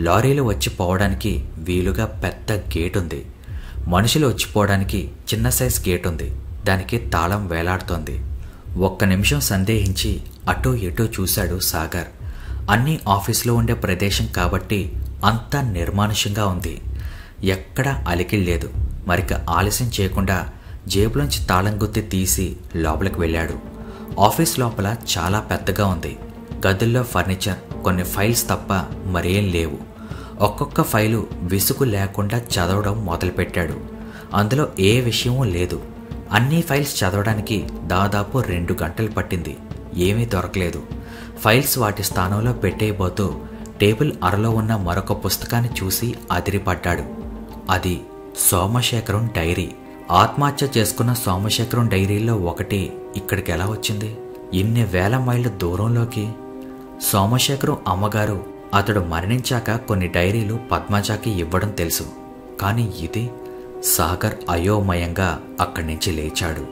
లారీలు వచ్చిపోవడానికి వీలుగా పెద్ద గేట్ ఉంది. మనుషులు వచ్చిపోవడానికి చిన్న సైజ్ గేట్ ఉంది. దానికి తాళం వేలాడుతోంది. 1 నిమిషం సందేహించి అటూ ఇటూ చూశాడు సాగర్. అన్ని ఆఫీసులో ఉండే ప్రదేశం కాబట్టి అంతా నిర్మానుష్యంగా ఉంది. ఎక్కడా అలికిళ్ళలేదు. మరిక ఆలస్యం చేయకుండా జేబులోంచి తాళం గుత్తి తీసి లోపలికి వెళ్ళాడు. ఆఫీస్ లోపల చాలా పెద్దగా ఉంది. గదుల్లో ఫర్నిచర్, కొన్ని ఫైల్స్ తప్ప మరేం లేవు. ఒక్కొక్క ఫైలు విసుగు లేకుండా చదవడం మొదలుపెట్టాడు. అందులో ఏ విషయమూ లేదు. అన్ని ఫైల్స్ చదవడానికి దాదాపు 2 గంటలు పట్టింది. ఏమీ దొరకలేదు. ఫైల్స్ వాటి స్థానంలో పెట్టేయబోతూ టేబుల్ అరలో ఉన్న మరొక పుస్తకాన్ని చూసి అదిరిపడ్డాడు. అది సోమశేఖరం డైరీ. ఆత్మహత్య చేసుకున్న సోమశేఖరం డైరీలో ఒకటి ఇక్కడికి ఎలా వచ్చింది? ఇన్ని వేల మైళ్ళ దూరంలోకి. సోమశేఖరం అమ్మగారు అతడు మరణించాక కొన్ని డైరీలు పద్మజాకి ఇవ్వడం తెలుసు. కానీ ఇది? సాగర్ అయోమయంగా అక్కడి నుంచి లేచాడు.